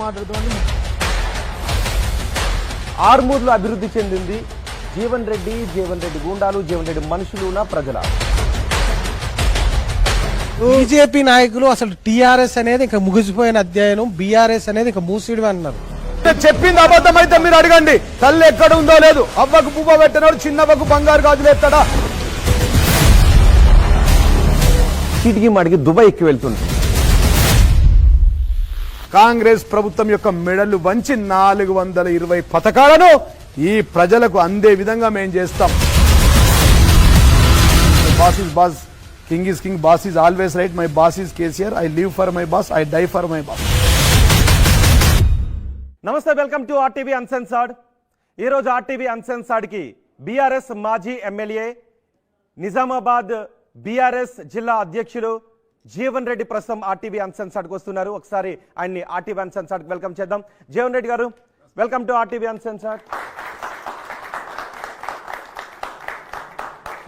మాట్లాడుతుంది. ఆర్మూర్లో అభివృద్ధి చెందింది జీవన్ రెడ్డి గూండాలు, జీవన్ రెడ్డి మనుషులునా ప్రజల? బీజేపీ నాయకులు అసలు టీఆర్ఎస్ అనేది ఇంకా ముగిసిపోయిన అధ్యయనం, బీఆర్ఎస్ అనేది ఇంకా మూసిడి అన్నారు. చెప్పింది అబద్ధం అయితే మీరు అడగండి. తల్లి ఎక్కడ ఉందో లేదు. అవ్వకు పువ్వ పెట్టినాడు, చిన్నవ్వకు బంగారు గాజులు ఎత్తాడా? చీటికి మాటికి దుబాయ్ ఎక్కి వెళ్తుంది. కాంగ్రెస్ ప్రభుత్వం యొక్క మెడలు వంచి 420 పథకాలను ఈ ప్రజలకు అందే విధంగా మేము చేస్తాం. Boss is boss, king is king, boss is always right, my boss is KCR, I live for my boss, I die for my boss. నమస్తే, వెల్కమ్ టు ఆర్టీవీ అన్సెన్సార్డ్. ఈరోజు ఆర్టీవీ అన్సెన్సార్డ్కి బీఆర్ఎస్ మాజీ ఎమ్మెల్యే, నిజామాబాద్ బీఆర్ఎస్ జిల్లా అధ్యక్షులు జీవన్ రెడ్డి ప్రస్తుతం ఆర్టీవీ అన్సెన్సార్డ్కి వస్తున్నారు. ఒకసారి ఆయన్ని ఆర్టీవీ అన్సెన్సార్డ్కి వెల్కమ్ చేద్దాం. జీవన్ రెడ్డి గారు, వెల్కమ్ టు ఆర్టీవీ అన్సెన్సార్డ్.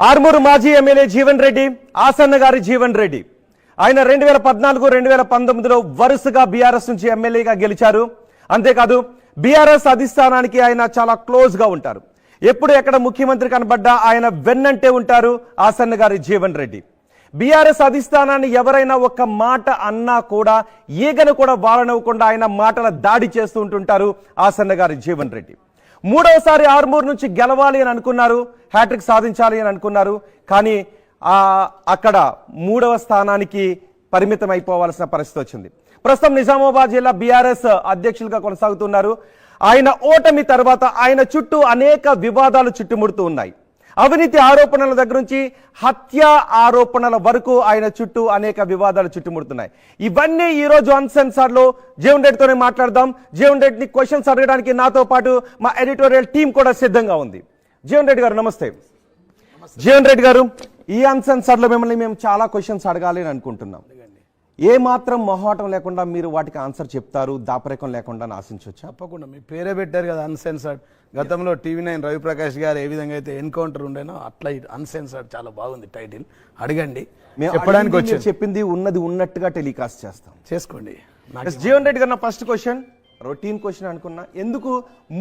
ఆర్మూరు మాజీ ఎమ్మెల్యే జీవన్ రెడ్డి, ఆసన్న గారి జీవన్ రెడ్డి, ఆయన 2014, 2019లో వరుసగా బీఆర్ఎస్ నుంచి ఎమ్మెల్యేగా గెలిచారు. అంతేకాదు బీఆర్ఎస్ అధిష్టానానికి ఆయన చాలా క్లోజ్ గా ఉంటారు. ఎప్పుడు ఎక్కడ ముఖ్యమంత్రి కనబడ్డా ఆయన వెన్నంటే ఉంటారు ఆసన్న గారి జీవన్ రెడ్డి. బీఆర్ఎస్ అధిష్టానాన్ని ఎవరైనా ఒక్క మాట అన్నా కూడా ఈగను కూడా వాలనవ్వకుండా ఆయన మాటల దాడి చేస్తూ ఉంటుంటారు ఆసన్న గారి జీవన్ రెడ్డి. మూడవసారి ఆర్మూర్ నుంచి గెలవాలి అని అనుకున్నారు, హ్యాట్రిక్ సాధించాలి అని అనుకున్నారు. కానీ అక్కడ 3వ స్థానానికి పరిమితం అయిపోవాల్సిన పరిస్థితి వచ్చింది. ప్రస్తుతం నిజామాబాద్ జిల్లా బీఆర్ఎస్ అధ్యక్షులుగా కొనసాగుతున్నారు. ఆయన ఓటమి తర్వాత ఆయన చుట్టూ అనేక వివాదాలు చుట్టుముడుతూ ఉన్నాయి. అవినీతి ఆరోపణల దగ్గర నుంచి హత్య ఆరోపణల వరకు ఆయన చుట్టూ అనేక వివాదాలు చుట్టుముడుతున్నాయి. ఇవన్నీ ఈ రోజు అన్సెన్సార్డ్ లో జీవన్ రెడ్డితోనే మాట్లాడదాం. జీవన్ రెడ్డిని క్వశ్చన్స్ అడగడానికి నాతో పాటు మా ఎడిటోరియల్ టీం కూడా సిద్ధంగా ఉంది. జీవన్ రెడ్డి గారు నమస్తే. జీవన్ రెడ్డి గారు, ఈ అన్సెన్సార్డ్ లో మిమ్మల్ని మేము చాలా క్వశ్చన్స్ అడగాలి అని అనుకుంటున్నాం. ఏ మాత్రం మొహమాటం లేకుండా మీరు వాటికి ఆన్సర్ చెప్తారు, దాపరికం లేకుండా ఆశించవచ్చు? తప్పకుండా. మీ పేరే పెట్టారు కదా అన్సెన్సర్డ్. గతంలో టీవీ9 రవిప్రకాష్ గారు ఏ విధంగా అయితే ఎన్కౌంటర్ ఉండేనో అట్లా అన్సెన్సర్డ్ చాలా బాగుంది టైటిల్. అడగండి, చెప్పడానికి వచ్చి చెప్పింది ఉన్నది ఉన్నట్టుగా టెలికాస్ట్ చేస్తాం, చేసుకోండి. జీవన్ రెడ్డి గారు, నా ఫస్ట్ క్వశ్చన్ రొటీన్ క్వశ్చన్ అనుకున్నా, ఎందుకు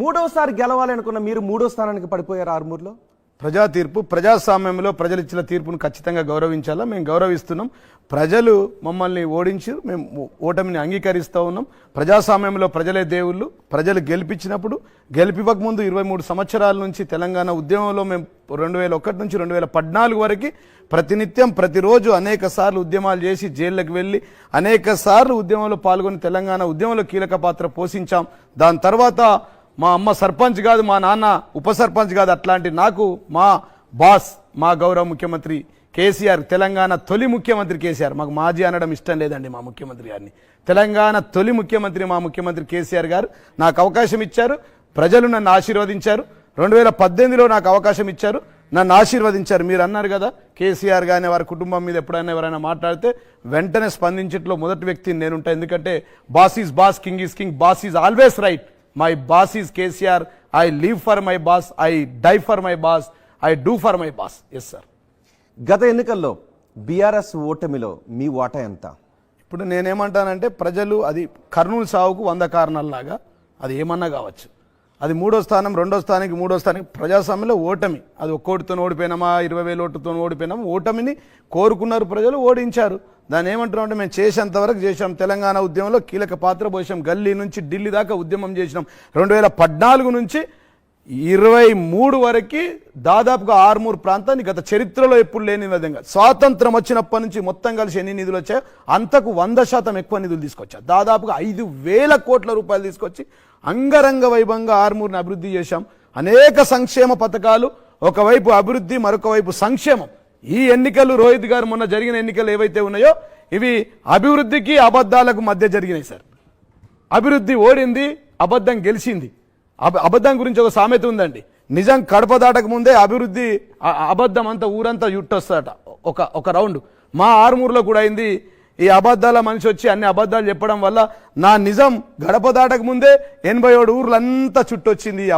3వసారి గెలవాలి అనుకున్న మీరు 3వ స్థానానికి పడిపోయారు ఆర్మూర్లో? ప్రజా తీర్పు, ప్రజాస్వామ్యంలో ప్రజలు ఇచ్చిన తీర్పును ఖచ్చితంగా గౌరవించాలా. మేము గౌరవిస్తున్నాం. ప్రజలు మమ్మల్ని ఓడించి మేము ఓటమిని అంగీకరిస్తూ ఉన్నాం. ప్రజాస్వామ్యంలో ప్రజలే దేవుళ్ళు. ప్రజలు గెలిపించినప్పుడు, గెలిపివ్వక ముందు 23 సంవత్సరాల నుంచి తెలంగాణ ఉద్యమంలో మేము 2001 నుంచి 2014 వరకు ప్రతినిత్యం ప్రతిరోజు అనేక సార్లు ఉద్యమాలు చేసి జైళ్ళకి వెళ్ళి అనేక సార్లు ఉద్యమంలో పాల్గొని తెలంగాణ ఉద్యమంలో కీలక పాత్ర పోషించాం. దాని తర్వాత మా అమ్మ సర్పంచ్ కాదు, మా నాన్న ఉప సర్పంచ్ కాదు, అట్లాంటి నాకు మా బాస్, మా గౌరవ ముఖ్యమంత్రి కేసీఆర్, తెలంగాణ తొలి ముఖ్యమంత్రి కేసీఆర్, మాకు మాజీ అనడం ఇష్టం లేదండి మా ముఖ్యమంత్రి గారిని, తెలంగాణ తొలి ముఖ్యమంత్రి మా ముఖ్యమంత్రి కేసీఆర్ గారు నాకు అవకాశం ఇచ్చారు. ప్రజలు నన్ను ఆశీర్వదించారు. 2018లో నాకు అవకాశం ఇచ్చారు, నన్ను ఆశీర్వదించారు. మీరు అన్నారు కదా కేసీఆర్ కానీ వారి కుటుంబం మీద ఎప్పుడైనా ఎవరైనా మాట్లాడితే వెంటనే స్పందించట్లో మొదటి వ్యక్తిని నేనుంటా. ఎందుకంటే boss is boss, king is king, boss is always right, my boss is KCR, I live for my boss, I die for my boss, I do for my boss. Yes sir. గత ఎన్నికల్లో బీఆర్ఎస్ ఓటమిలో మీ వాటా ఎంత? ఇప్పుడు నేనేమంటానంటే ప్రజలు అది కర్నూలు సావుకు 100 కారణాలలాగా అది ఏమన్నా కావచ్చు. అది 3వ స్థానం, 2వ స్థానానికి 3వ స్థానానికి ప్రజాస్వామ్యంలో ఓటమి. అది ఒక్కోటితో ఓడిపోయినామా, 20,000 ఓటుతో ఓడిపోయినామా, ఓటమిని కోరుకున్నారు ప్రజలు, ఓడించారు. దాన్ని ఏమంటున్నాం అంటే మేము చేసేంత వరకు చేసాం. తెలంగాణ ఉద్యమంలో కీలక పాత్ర పోసాం. గల్లీ నుంచి ఢిల్లీ దాకా ఉద్యమం చేసినాం. 2014 నుంచి 23 వరకు దాదాపుగా ఆర్మూర్ ప్రాంతాన్ని గత చరిత్రలో ఎప్పుడు లేని విధంగా స్వాతంత్రం వచ్చినప్పటి నుంచి మొత్తం కలిసి ఎన్ని నిధులు వచ్చాయో అంతకు 100% ఎక్కువ నిధులు తీసుకొచ్చారు. దాదాపుగా 5,000 కోట్ల రూపాయలు తీసుకొచ్చి అంగరంగ వైభవంగా ఆర్మూర్ని అభివృద్ధి చేశాం. అనేక సంక్షేమ పథకాలు, ఒకవైపు అభివృద్ధి, మరొక వైపు సంక్షేమం. ఈ ఎన్నికలు, రోహిత్ గారు మొన్న జరిగిన ఎన్నికలు ఏవైతే ఉన్నాయో ఇవి అభివృద్ధికి అబద్ధాలకు మధ్య జరిగినాయి సార్. అభివృద్ధి ఓడింది, అబద్ధం గెలిచింది. అబద్ధం గురించి ఒక సామెత ఉందండి, నిజం కడప దాటక ముందే అభివృద్ధి అబద్ధం అంతా ఊరంతా యుట్టొస్తాట ఒక రౌండ్. మా ఆర్మూర్లో కూడా అయింది. ఈ అబద్ధాల మనిషి వచ్చి అన్ని అబద్ధాలు చెప్పడం వల్ల నా నిజం గడప దాటక ముందే 87 ఊర్లంతా చుట్టొచ్చింది. ఈ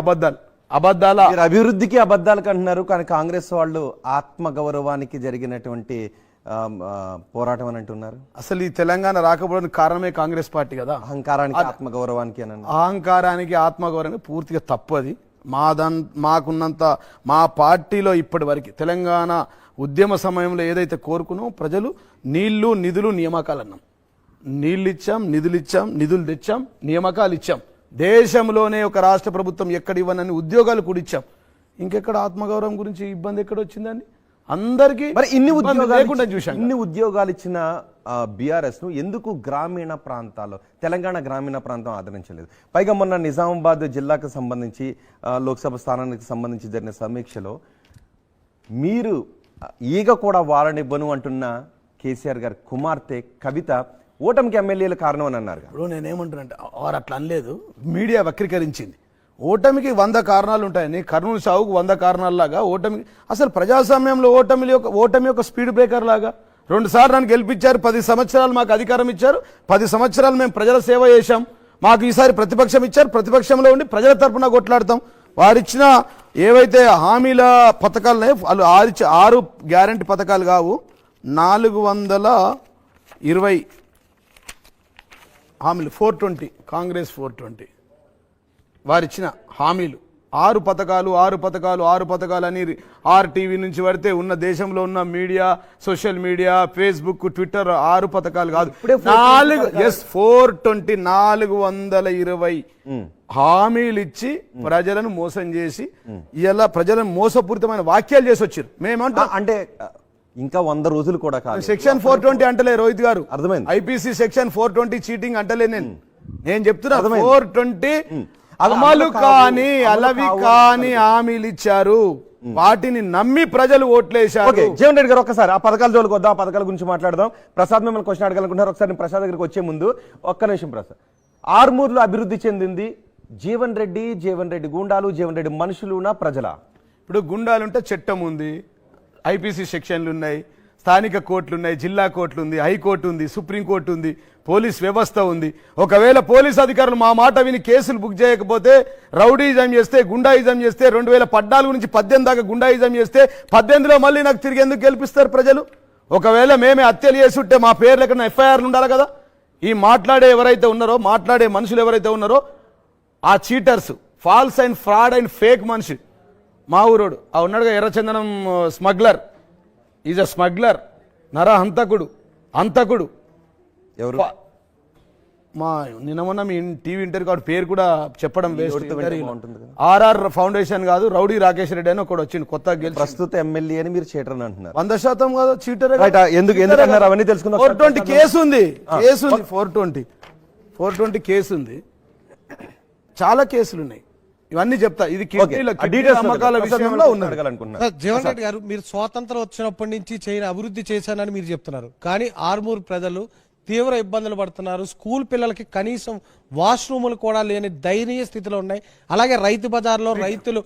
అబద్ధాల అభివృద్ధికి అబద్ధాలకు అంటున్నారు. కానీ కాంగ్రెస్ వాళ్ళు ఆత్మగౌరవానికి జరిగినటువంటి పోరాటం అని అంటున్నారు. అసలు ఈ తెలంగాణ రాకపోవడానికి కారణమే కాంగ్రెస్ పార్టీ కదా. అహంకారానికి ఆత్మగౌరవానికి అని అన్నారు. అహంకారానికి ఆత్మగౌరవానికి పూర్తిగా తప్పది. మాకున్నంత మా పార్టీలో ఇప్పటి వరకు తెలంగాణ ఉద్యమ సమయంలో ఏదైతే కోరుకున్నామో ప్రజలు నీళ్లు నిధులు నియామకాలు అన్నాం. నీళ్ళు ఇచ్చాం, నిధులు ఇచ్చాం, నిధులు తెచ్చాం, నియామకాలు ఇచ్చాం. దేశంలోనే ఒక రాష్ట్ర ప్రభుత్వం ఎక్కడ ఇవ్వనని ఉద్యోగాలు కూడా ఇచ్చాం. ఇంకెక్కడ ఆత్మగౌరవం గురించి ఇబ్బంది ఎక్కడ వచ్చిందండి? అందరికీ మరి ఇన్ని లేకుండా చూశాం. ఇన్ని ఉద్యోగాలు ఇచ్చిన బీఆర్ఎస్ ను ఎందుకు గ్రామీణ ప్రాంతాల్లో తెలంగాణ గ్రామీణ ప్రాంతం ఆదరించలేదు? పైగా మొన్న నిజామాబాద్ జిల్లాకు సంబంధించి లోక్సభ స్థానానికి సంబంధించి జరిగిన సమీక్షలో మీరు ఈగ కూడా వారనివ్వను అంటున్న కేసీఆర్ గారి కుమార్తె కవిత ఓటమికి ఎమ్మెల్యేలు కారణం అని అన్నారు. ఇప్పుడు నేనేమంటున్నానంటే వారు అట్లా అనలేదు, మీడియా వక్రీకరించింది. ఓటమికి 100 కారణాలు ఉంటాయని, కర్నూలు సావుకు 100 కారణాలలాగా ఓటమికి అసలు ప్రజాస్వామ్యంలో ఓటమి యొక్క స్పీడ్ బ్రేకర్ లాగా 2 సార్లు నన్ను గెలిపించారు, 10 సంవత్సరాలు మాకు అధికారం ఇచ్చారు, 10 సంవత్సరాలు మేము ప్రజల సేవ చేశాం, మాకు ఈసారి ప్రతిపక్షం ఇచ్చారు, ప్రతిపక్షంలో ఉండి ప్రజల తరపున కొట్లాడతాం. వారిచ్చిన ఏవైతే హామీల పథకాలు వాళ్ళు 6 గ్యారంటీ పథకాలు కావు, 420 హామీలు, 420 కాంగ్రెస్ 420 వారిచ్చిన హామీలు 6 పథకాలు అని RTV నుంచి పడితే ఉన్న దేశంలో ఉన్న media, social media, Facebook, Twitter 6 పథకాలు కాదు, 420 హామీలు ఇచ్చి ప్రజలను మోసం చేసి ఇలా ప్రజలను మోసపూరితమైన వాక్యాలు చేసి వచ్చారు. మేమంటాం అంటే ఇంకా 100 రోజులు కూడా కాదు. సెక్షన్ 420 అంటలే రోహిత్ గారు, అర్థమైంది. IPC సెక్షన్ 420 చీటింగ్ అంటలే నేను చెప్తున్నా. 420 అమలు కాని అలవి కాని హామీలు ఇచ్చారు, వాటిని నమ్మి ప్రజలు ఓట్లేశారు. జీవన్ రెడ్డి గారు ఒకసారి ఆ పథకాల జోలికి వద్దాం, ఆ పథకాల గురించి మాట్లాడదాం. ప్రసాద్ మిమ్మల్ని క్వశ్చన్ అడగాలనుకుంటున్నారు. ఒకసారి నేను ప్రసాద్ దగ్గరికి వచ్చే ముందు ఒక్క నిమిషం. ప్రసాద్, ఆర్మూర్లో అభివృద్ధి చెందింది జీవన్ రెడ్డి గూండాలు, జీవన్ రెడ్డి మనుషులునా ప్రజల? ఇప్పుడు గుండాలుంటే చట్టం ఉంది, IPC సెక్షన్లు ఉన్నాయి, స్థానిక కోర్టులు ఉన్నాయి, జిల్లా కోర్టులు ఉంది, హైకోర్టు ఉంది, సుప్రీంకోర్టు ఉంది, పోలీస్ వ్యవస్థ ఉంది. ఒకవేళ పోలీస్ అధికారులు మా మాట విని కేసులు బుక్ చేయకపోతే, రౌడీజం చేస్తే, గుండాయిజం చేస్తే, 2014 నుంచి 18 దాకా గుండాయిజం చేస్తే 18లో మళ్ళీ నాకు తిరిగి ఎందుకు గెలిపిస్తారు ప్రజలు? ఒకవేళ మేమే హత్యలు చేసి ఉంటే మా పేర్లు ఎక్కడ FIRలు ఉండాలి కదా. ఈ మాట్లాడే మనుషులు ఎవరైతే ఉన్నారో ఆ cheaters, false and fraud and fake మనిషి మా ఊరోడు ఉన్నాడుగా, ఎర్రచందనం స్మగ్లర్, ఈజ్ అ స్మగ్లర్, నర హంతకుడు ఎవరు? మా నిన్న మొన్న మీ టీవీ ఇంటర్వ్యూ కాదు, పేరు కూడా చెప్పడం వేస్ట్. RR ఫౌండేషన్ కాదు, రౌడీ రాకేష్ రెడ్డి అని ఒకడు వచ్చింది కొత్తగా గెలిచి, ప్రస్తుత ఎమ్మెల్యే అని మీరు చీటర్ అంటున్నారు. 100% కాదు, చీటర్. ఎందుకు అవన్నీ తెలుసుకున్నా? 420 కేసు ఉంది, 420 కేసు ఉంది, చాలా కేసులు ఉన్నాయి. ఇవన్నీ చెప్తా. ఇది అమ్మకాల విషయంలో ఉన్నది. జీవన్ రెడ్డి గారు, మీరు స్వాతంత్రం వచ్చినప్పటి నుంచి చేయని అభివృద్ధి చేశానని మీరు చెప్తున్నారు, కానీ ఆర్మూర్ ప్రజలు తీవ్ర ఇబ్బందులు పడుతున్నారు. స్కూల్ పిల్లలకి కనీసం వాష్రూములు కూడా లేని దయనీయ స్థితిలో ఉన్నాయి. అలాగే రైతు బజార్లో రైతులు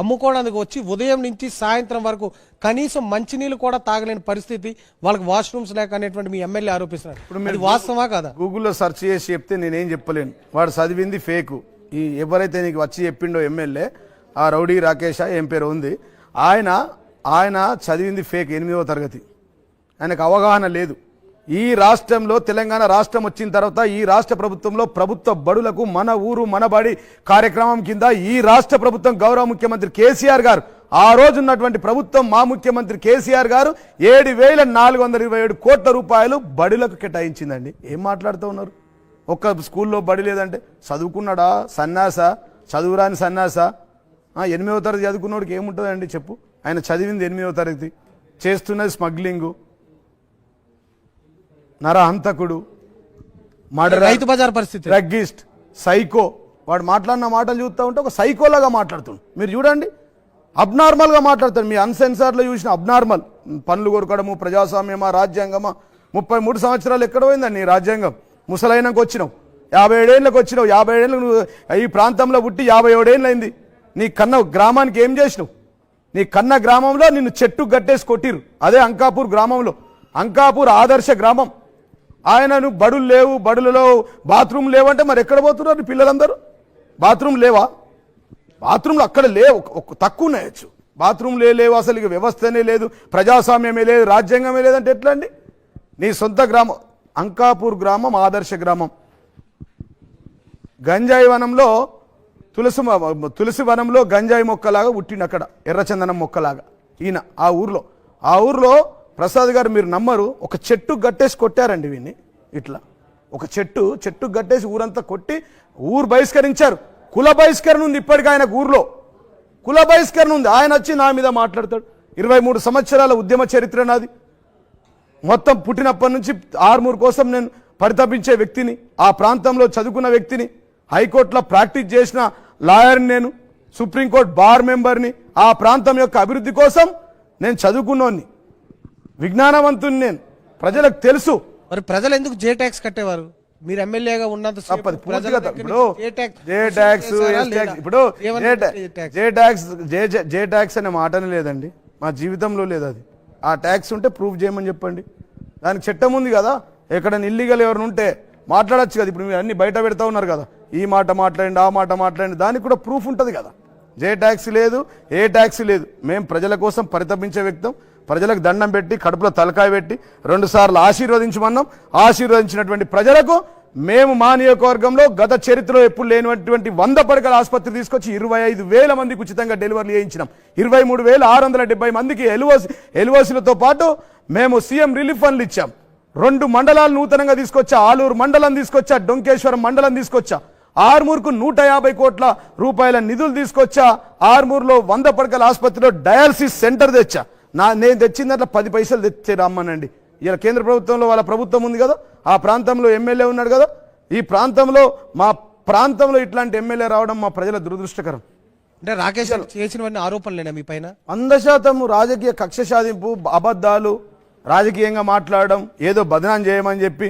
అమ్ముకోవడానికి వచ్చి ఉదయం నుంచి సాయంత్రం వరకు కనీసం మంచినీళ్ళు కూడా తాగలేని పరిస్థితి, వాళ్ళకి వాష్రూమ్స్ లేక అనేటువంటి మీ ఎమ్మెల్యే ఆరోపిస్తున్నారు. ఇప్పుడు వాస్తవా కాదా? గూగుల్లో సెర్చ్ చేసి చెప్తే నేనేం చెప్పలేను. వాడు చదివింది ఫేకు. ఈ ఎవరైతే నీకు వచ్చి చెప్పిండో ఎమ్మెల్యే, ఆ రౌడీ రాకేష్ ఏం పేరు ఉంది, ఆయన చదివింది ఫేక్, 8వ తరగతి. ఆయనకు అవగాహన లేదు. ఈ రాష్ట్రంలో తెలంగాణ రాష్ట్రం వచ్చిన తర్వాత ఈ రాష్ట్ర ప్రభుత్వంలో ప్రభుత్వ బడులకు మన ఊరు మన బడి కార్యక్రమం కింద ఈ రాష్ట్ర ప్రభుత్వం గౌరవ ముఖ్యమంత్రి కేసీఆర్ గారు, ఆ రోజు ఉన్నటువంటి ప్రభుత్వం మా ముఖ్యమంత్రి కేసీఆర్ గారు 7,427 కోట్ల రూపాయలు బడులకు కేటాయించిందండి. ఏం మాట్లాడుతూ ఉన్నారు? ఒక్క స్కూల్లో బడి లేదంటే చదువుకున్నాడా సన్నాస, చదువురాని సన్నాస? 8వ తరగతి చదువుకున్నోడికి ఏముంటుందండి చెప్పు? ఆయన చదివింది 8వ తరగతి, చేస్తున్నది స్మగ్లింగు, నరహంతకుడు, రైతు బజార్ పరిస్థితి, డ్రగ్గిస్ట్, సైకో. వాడు మాట్లాడిన మాటలు చూస్తూ ఉంటే ఒక సైకోలాగా మాట్లాడుతుండు. మీరు చూడండి, అబ్నార్మల్గా మాట్లాడతాడు. మీ అన్సెన్సార్లో చూసిన అబ్నార్మల్ పనులు కొరకడము, ప్రజాస్వామ్యమా, రాజ్యాంగమా? 33 సంవత్సరాలు ఎక్కడ పోయిందండి నీ రాజ్యాంగం? ముసలైనాక వచ్చినావు, 57 ఏళ్ళకి వచ్చినావు. 50 ఏళ్ళు నువ్వు ఈ ప్రాంతంలో పుట్టి 57 ఏళ్ళు అయింది. నీ కన్న గ్రామానికి ఏం చేసినావు? నీ కన్న గ్రామంలో నిన్ను చెట్టు గట్టేసి కొట్టిరు. అదే అంకాపూర్ గ్రామంలో. అంకాపూర్ ఆదర్శ గ్రామం. ఆయనను బడులు లేవు, బడులలో బాత్రూమ్ లేవంటే మరి ఎక్కడ పోతున్నారు పిల్లలందరూ? బాత్రూమ్ లేవా? బాత్రూమ్లు అక్కడ లేవు, తక్కువ ఉన్నాయచ్చు. బాత్రూమ్లే లేవు, అసలు ఇక వ్యవస్థనే లేదు, ప్రజాస్వామ్యమే లేదు, రాజ్యాంగమే లేదంటే ఎట్లా అండి? నీ సొంత గ్రామం అంకాపూర్ గ్రామం ఆదర్శ గ్రామం. గంజాయి వనంలో తులసి వనంలో గంజాయి మొక్కలాగా పుట్టిండు అక్కడ, ఎర్రచందనం మొక్కలాగా ఈయన ఆ ఊర్లో ప్రసాద్ గారు మీరు నమ్మరు, ఒక చెట్టు గట్టేసి కొట్టారండి వీన్ని. ఇట్లా ఒక చెట్టు గట్టేసి ఊరంతా కొట్టి ఊరు బహిష్కరించారు. కుల బహిష్కరణ ఉంది ఇప్పటికీ ఆయనకు, ఊర్లో కుల బహిష్కరణ ఉంది. ఆయన వచ్చి నా మీద మాట్లాడతాడు. 23 సంవత్సరాల ఉద్యమ చరిత్ర నాది. మొత్తం పుట్టినప్పటి నుంచి ఆర్మూర్ కోసం నేను పరితపించే వ్యక్తిని, ఆ ప్రాంతంలో చదువుకున్న వ్యక్తిని, హైకోర్టులో ప్రాక్టీస్ చేసిన లాయర్ని, నేను సుప్రీంకోర్టు బార్ మెంబర్ని, ఆ ప్రాంతం యొక్క అభివృద్ధి కోసం నేను చదువుకున్నోని, విజ్ఞానవంతుని నేను, ప్రజలకు తెలుసు. మరి ప్రజలు ఎందుకు జే ట్యాక్స్ కట్టేవారు? మీరు ఎమ్మెల్యేగా ఉన్నంత తప్పదు పూర్తిగా. జే ట్యాక్స్ అనే మాటనే లేదండి మా జీవితంలో, లేదు అది. ఆ ట్యాక్స్ ఉంటే ప్రూఫ్ చేయమని చెప్పండి. దానికి చట్టం ఉంది కదా, ఎక్కడ ఇల్లీగల్ ఎవరిని ఉంటే మాట్లాడచ్చు కదా. ఇప్పుడు మీరు అన్ని బయట పెడతా ఉన్నారు కదా, ఈ మాట మాట్లాడండి, ఆ మాట మాట్లాడండి, దానికి కూడా ప్రూఫ్ ఉంటుంది కదా. జే ట్యాక్స్ లేదు, ఏ ట్యాక్స్ లేదు. మేము ప్రజల కోసం పరితపించే వ్యక్తం, ప్రజలకు దండం పెట్టి కడుపులో తలకాయ పెట్టి 2 సార్లు ఆశీర్వదించమన్నాం. ఆశీర్వదించినటువంటి ప్రజలకు మేము మా నియోజకవర్గంలో గత చరిత్రలో ఎప్పుడు లేనటువంటి 100 పడకల ఆసుపత్రి తీసుకొచ్చి 25,000 మందికి ఉచితంగా డెలివరీ చేయించినాం. 23,670 మందికి ఎల్ఓసీలతో పాటు మేము సీఎం రిలీఫ్ ఫండ్లు ఇచ్చాం. 2 మండలాలు నూతనంగా తీసుకొచ్చా, ఆలూరు మండలం తీసుకొచ్చా, డొంకేశ్వరం మండలం తీసుకొచ్చా. ఆర్మూర్కు 150 కోట్ల రూపాయల నిధులు తీసుకొచ్చా. ఆర్మూర్లో 100 పడకల ఆసుపత్రిలో డయాలసిస్ సెంటర్ తెచ్చా. నేను తెచ్చిన దాంట్లో 10 పైసలు తెచ్చే రమ్మనండి. ఇలా కేంద్ర ప్రభుత్వంలో వాళ్ళ ప్రభుత్వం ఉంది కదా, ఆ ప్రాంతంలో ఎమ్మెల్యే ఉన్నాడు కదా. ఈ ప్రాంతంలో మా ప్రాంతంలో ఇట్లాంటి ఎమ్మెల్యే రావడం మా ప్రజల దురదృష్టకరం. అంటే రాకేష్ చేసినవన్నీ ఆరోపణలేనా మీ పైన? 100% రాజకీయ కక్ష సాధింపు, అబద్ధాలు, రాజకీయంగా మాట్లాడడం, ఏదో బదనాం చేయమని చెప్పి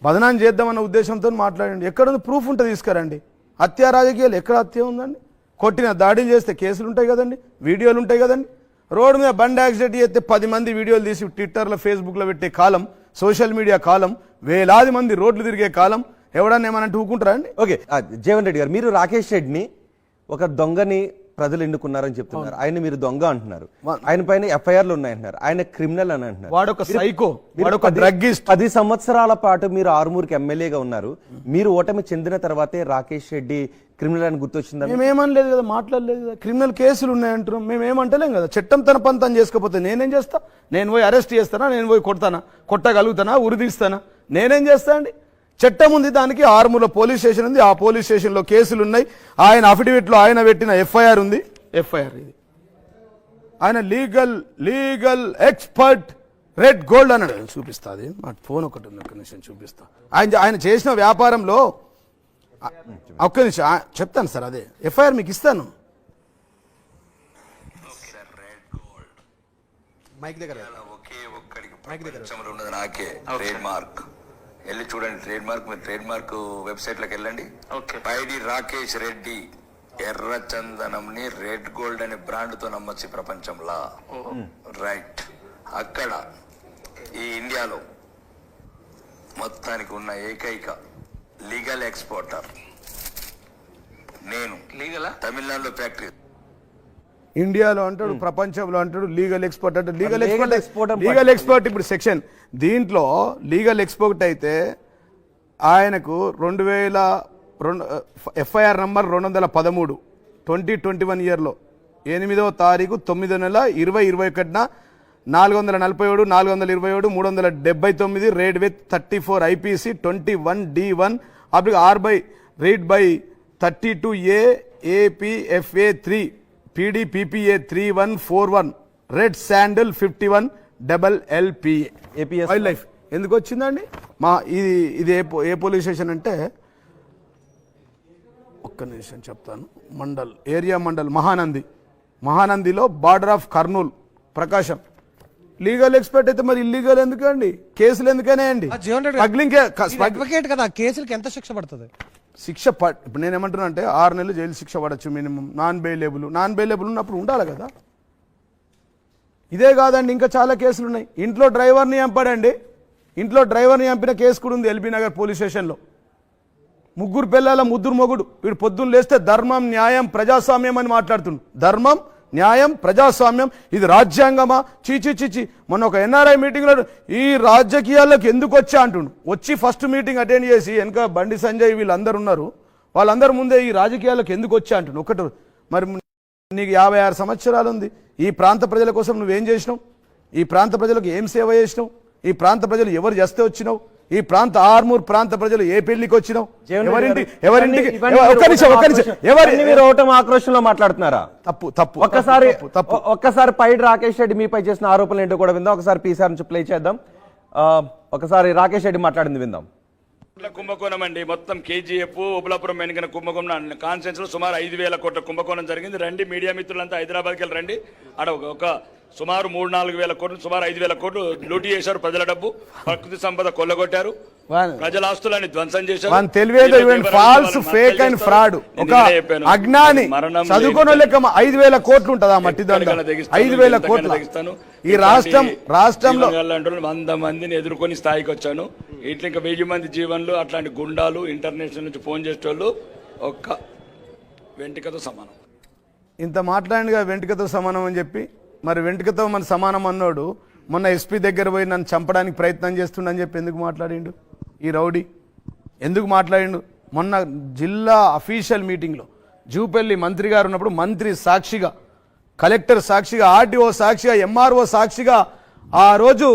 బదనాం చేద్దామన్న ఉద్దేశంతో మాట్లాడండి. ఎక్కడుంది ప్రూఫ్ ఉంటే తీసుకురండి. హత్య రాజకీయాలు ఎక్కడ హత్య ఉందండి? కొట్టిన దాడిని చేస్తే కేసులు ఉంటాయి కదండి, వీడియోలు ఉంటాయి కదండి. రోడ్డు మీద బండి యాక్సిడెంట్ చేస్తే 10 మంది వీడియోలు తీసి ట్విట్టర్లో ఫేస్బుక్లో పెట్టే కాలం, సోషల్ మీడియా కాలం, వేలాది మంది రోడ్లు తిరిగే కాలం. ఎవడన్నా ఏమనంటే ఊకుంటారా అండి? ఓకే, జీవన్ రెడ్డి గారు, మీరు రాకేష్ రెడ్డిని ఒక దొంగని ప్రజలు ఎన్నుకున్నారని చెప్తున్నారు. ఆయన మీరు దొంగ అంటున్నారు, ఆయన పైన ఎఫ్ఐఆర్లు ఉన్నాయంటున్నారు, ఆయన క్రిమినల్ అని అంటున్నారు. వాడొక సైకో, వాడొక డ్రగ్గిస్ట్. 10 సంవత్సరాల పాటు మీరు ఆర్మూర్కి ఎమ్మెల్యేగా ఉన్నారు. మీరు ఓటమి చెందిన తర్వాతే రాకేష్ రెడ్డి క్రిమినల్ అని గుర్తొచ్చిందా? మేమేమనలేదు కదా, మాట్లాడలేదు కదా. క్రిమినల్ కేసులు ఉన్నాయంటారు, మేమేమంటలేం కదా. చట్టం తన పని తను చేసుకోకపోతే నేనేం చేస్తా? నేను పోయి అరెస్ట్ చేస్తానా? నేను పోయి కొట్టగలుగుతానా? ఉరిదీస్తానా? నేనేం చేస్తా అండి? చట్టం ఉంది, దానికి ఆర్మూర్లో పోలీస్ స్టేషన్ ఉంది, ఆ పోలీస్ స్టేషన్లో కేసులు ఉన్నాయి. ఆయన అఫిడవిట్లో ఆయన పెట్టిన ఎఫ్ఐఆర్ ఉంది. ఎఫ్ఐఆర్ ఇది ఆయన లీగల్ ఎక్స్పర్ట్ రెడ్ గోల్డ్ అన్నాడు. చూపిస్తా, అది మా ఫోన్ ఒకటి ఉంది, ఒక్క నిమిషం చూపిస్తా. ఆయన చేసిన వ్యాపారంలో ఒక్క నిమిషం చెప్తాను సార్, అదే ఎఫ్ఐఆర్ మీకు ఇస్తాను. ఒకే ఒక్కడికి ప్రపంచంలో ఉన్నది నాకే ట్రేడ్ మార్క్. వెళ్ళి చూడండి ట్రేడ్ మార్క్, మీరు ట్రేడ్ మార్క్ వెబ్సైట్ లోకి వెళ్ళండి. పైడి రాకేష్ రెడ్డి ఎర్రచందనంని రెడ్ గోల్డ్ అనే బ్రాండ్ తో నమ్మొచ్చు ప్రపంచంలో. రైట్, అక్కడ ఈ ఇండియాలో మొత్తానికి ఉన్న ఏకైక లీగల్ ఎక్స్పోర్టర్ నేను. తమిళనాడులో ఫ్యాక్టరీ, ఇండియాలో అంటాడు, ప్రపంచంలో అంటాడు, లీగల్ ఎక్స్పర్ట్ అంటే లీగల్ ఎక్స్పర్ట్. ఇప్పుడు సెక్షన్ దీంట్లో లీగల్ ఎక్స్పర్ట్ అయితే ఆయనకు 2002 ఎఫ్ఐఆర్ నంబర్ 213 2021 ఇయర్లో 8వ తారీఖు 9వ నెల 2021 447 427 379 read with 34 IPC 21D1 R by read by 32A APFA 3 PDPPA 3141 red sandal 51 LLPA APS wild life. ఎందుకు వచ్చిందండి? ఇది ఏ పోలీస్ స్టేషన్ అంటే, ఒక్క నిమిషం చెప్తాను. ఏరియా మండల్ మహానందిలో border of Kurnool Prakasam. Legal expert అయితే మరి ఇల్లీగల్ ఎందుకండి? కేసులు ఎందుకనే అండి? అడ్వకేట్ కదా, కేసులకి ఎంత శిక్ష పడుతుంది? ఇప్పుడు నేను ఏమంటున్నా అంటే 6 నెలలు జైలు శిక్ష పడచ్చు మినిమం. నాన్ బెయిలబుల్ ఉన్నప్పుడు ఉండాలి కదా. ఇదే కాదండి, ఇంకా చాలా కేసులు ఉన్నాయి. ఇంట్లో డ్రైవర్ని చంపిన కేసు కూడా ఉంది ఎల్బీ నగర్ పోలీస్ స్టేషన్లో. 3 పిల్లల ముద్దురు మొగుడు. వీడు పొద్దున్న లేస్తే ధర్మం, న్యాయం, ప్రజాస్వామ్యం అని మాట్లాడుతుండు. ధర్మం, న్యాయం, ప్రజాస్వామ్యం, ఇది రాజ్యాంగమా? చీచి. మొన్న ఒక ఎన్ఆర్ఐ మీటింగ్లో ఈ రాజకీయాల్లోకి ఎందుకు వచ్చా అంటుండు. వచ్చి ఫస్ట్ మీటింగ్ అటెండ్ చేసి వెనక బండి సంజయ్ వీళ్ళందరూ ఉన్నారు, వాళ్ళందరి ముందే ఈ రాజకీయాల్లోకి ఎందుకు వచ్చా అంటుండు. ఒకటి మరి నీకు 56 సంవత్సరాలు ఉంది. ఈ ప్రాంత ప్రజల కోసం నువ్వేం చేసినావు? ఈ ప్రాంత ప్రజలకు ఏం సేవ చేసినావు? ఈ ప్రాంత ప్రజలు ఎవరు చేస్తే వచ్చినావు? ఈ ప్రాంత ఆర్మూర్ ప్రాంత ప్రజలు ఏ పెళ్లికి వచ్చినావు? ఎవరింటికి మీరు ఓటమి ఆక్రోషంలో మాట్లాడుతున్నారా? తప్పు. ఒక్కసారి పైడి రాకేష్ రెడ్డి మీపై చేసిన ఆరోపణలు ఏంటో కూడా విందాం. ఒకసారి పీసీఆర్ నుంచి ప్లే చేద్దాం. ఒకసారి రాకేష్ రెడ్డి మాట్లాడింది విందాం. కుంభకోణం అండి. మొత్తం కేజీఎఫ్ ఉబలాపురం వెనుకన కుంభకోణం కాన్ఫరెన్స్ లో సుమారు 5,000 కోట్ల కుంభకోణం జరిగింది. రండి మీడియా మిత్రులంతా హైదరాబాద్కి వెళ్ళి రండి. ఆడ ఒక సుమారు 3-4 వేల కోట్లు, సుమారు 5,000 కోట్లు లూటీ చేశారు. ప్రజల డబ్బు, ప్రకృతి సంపద కొల్లగొట్టారు, ప్రజల ఆస్తులని ధ్వంసం చేశారు. False, fake and fraud. ఒక అజ్ఞాని చదువుకున్న లెక్క 5,000 కోట్లు ఉంటుందా మట్టి దండ? 5,000 కోట్లు. ఈ రాష్ట్రంలో 100 మందిని ఎదుర్కొని స్థాయికి వచ్చాను. ఇట్లా ఇంకా 1000 మంది జీవన్లు, అట్లాంటి గుండాలు, ఇంటర్నేషనల్ నుంచి ఫోన్ చేసేటోళ్ళు ఒక్క వెంటికతో సమానం. ఇంత మాట్లాడినగా వెంటికతో సమానం అని చెప్పి, మరి వెంటికతో మన సమానం అన్నోడు మొన్న ఎస్పీ దగ్గర పోయి నన్ను చంపడానికి ప్రయత్నం చేస్తుండని చెప్పి ఎందుకు మాట్లాడిండు? ఈ రౌడీ ఎందుకు మాట్లాడిండు? మొన్న జిల్లా అఫీషియల్ మీటింగ్లో జూపల్లి మంత్రి గారు ఉన్నప్పుడు మంత్రి సాక్షిగా, కలెక్టర్ సాక్షిగా, ఆర్టీఓ సాక్షిగా, ఎంఆర్ఓ సాక్షిగా ఆ రోజు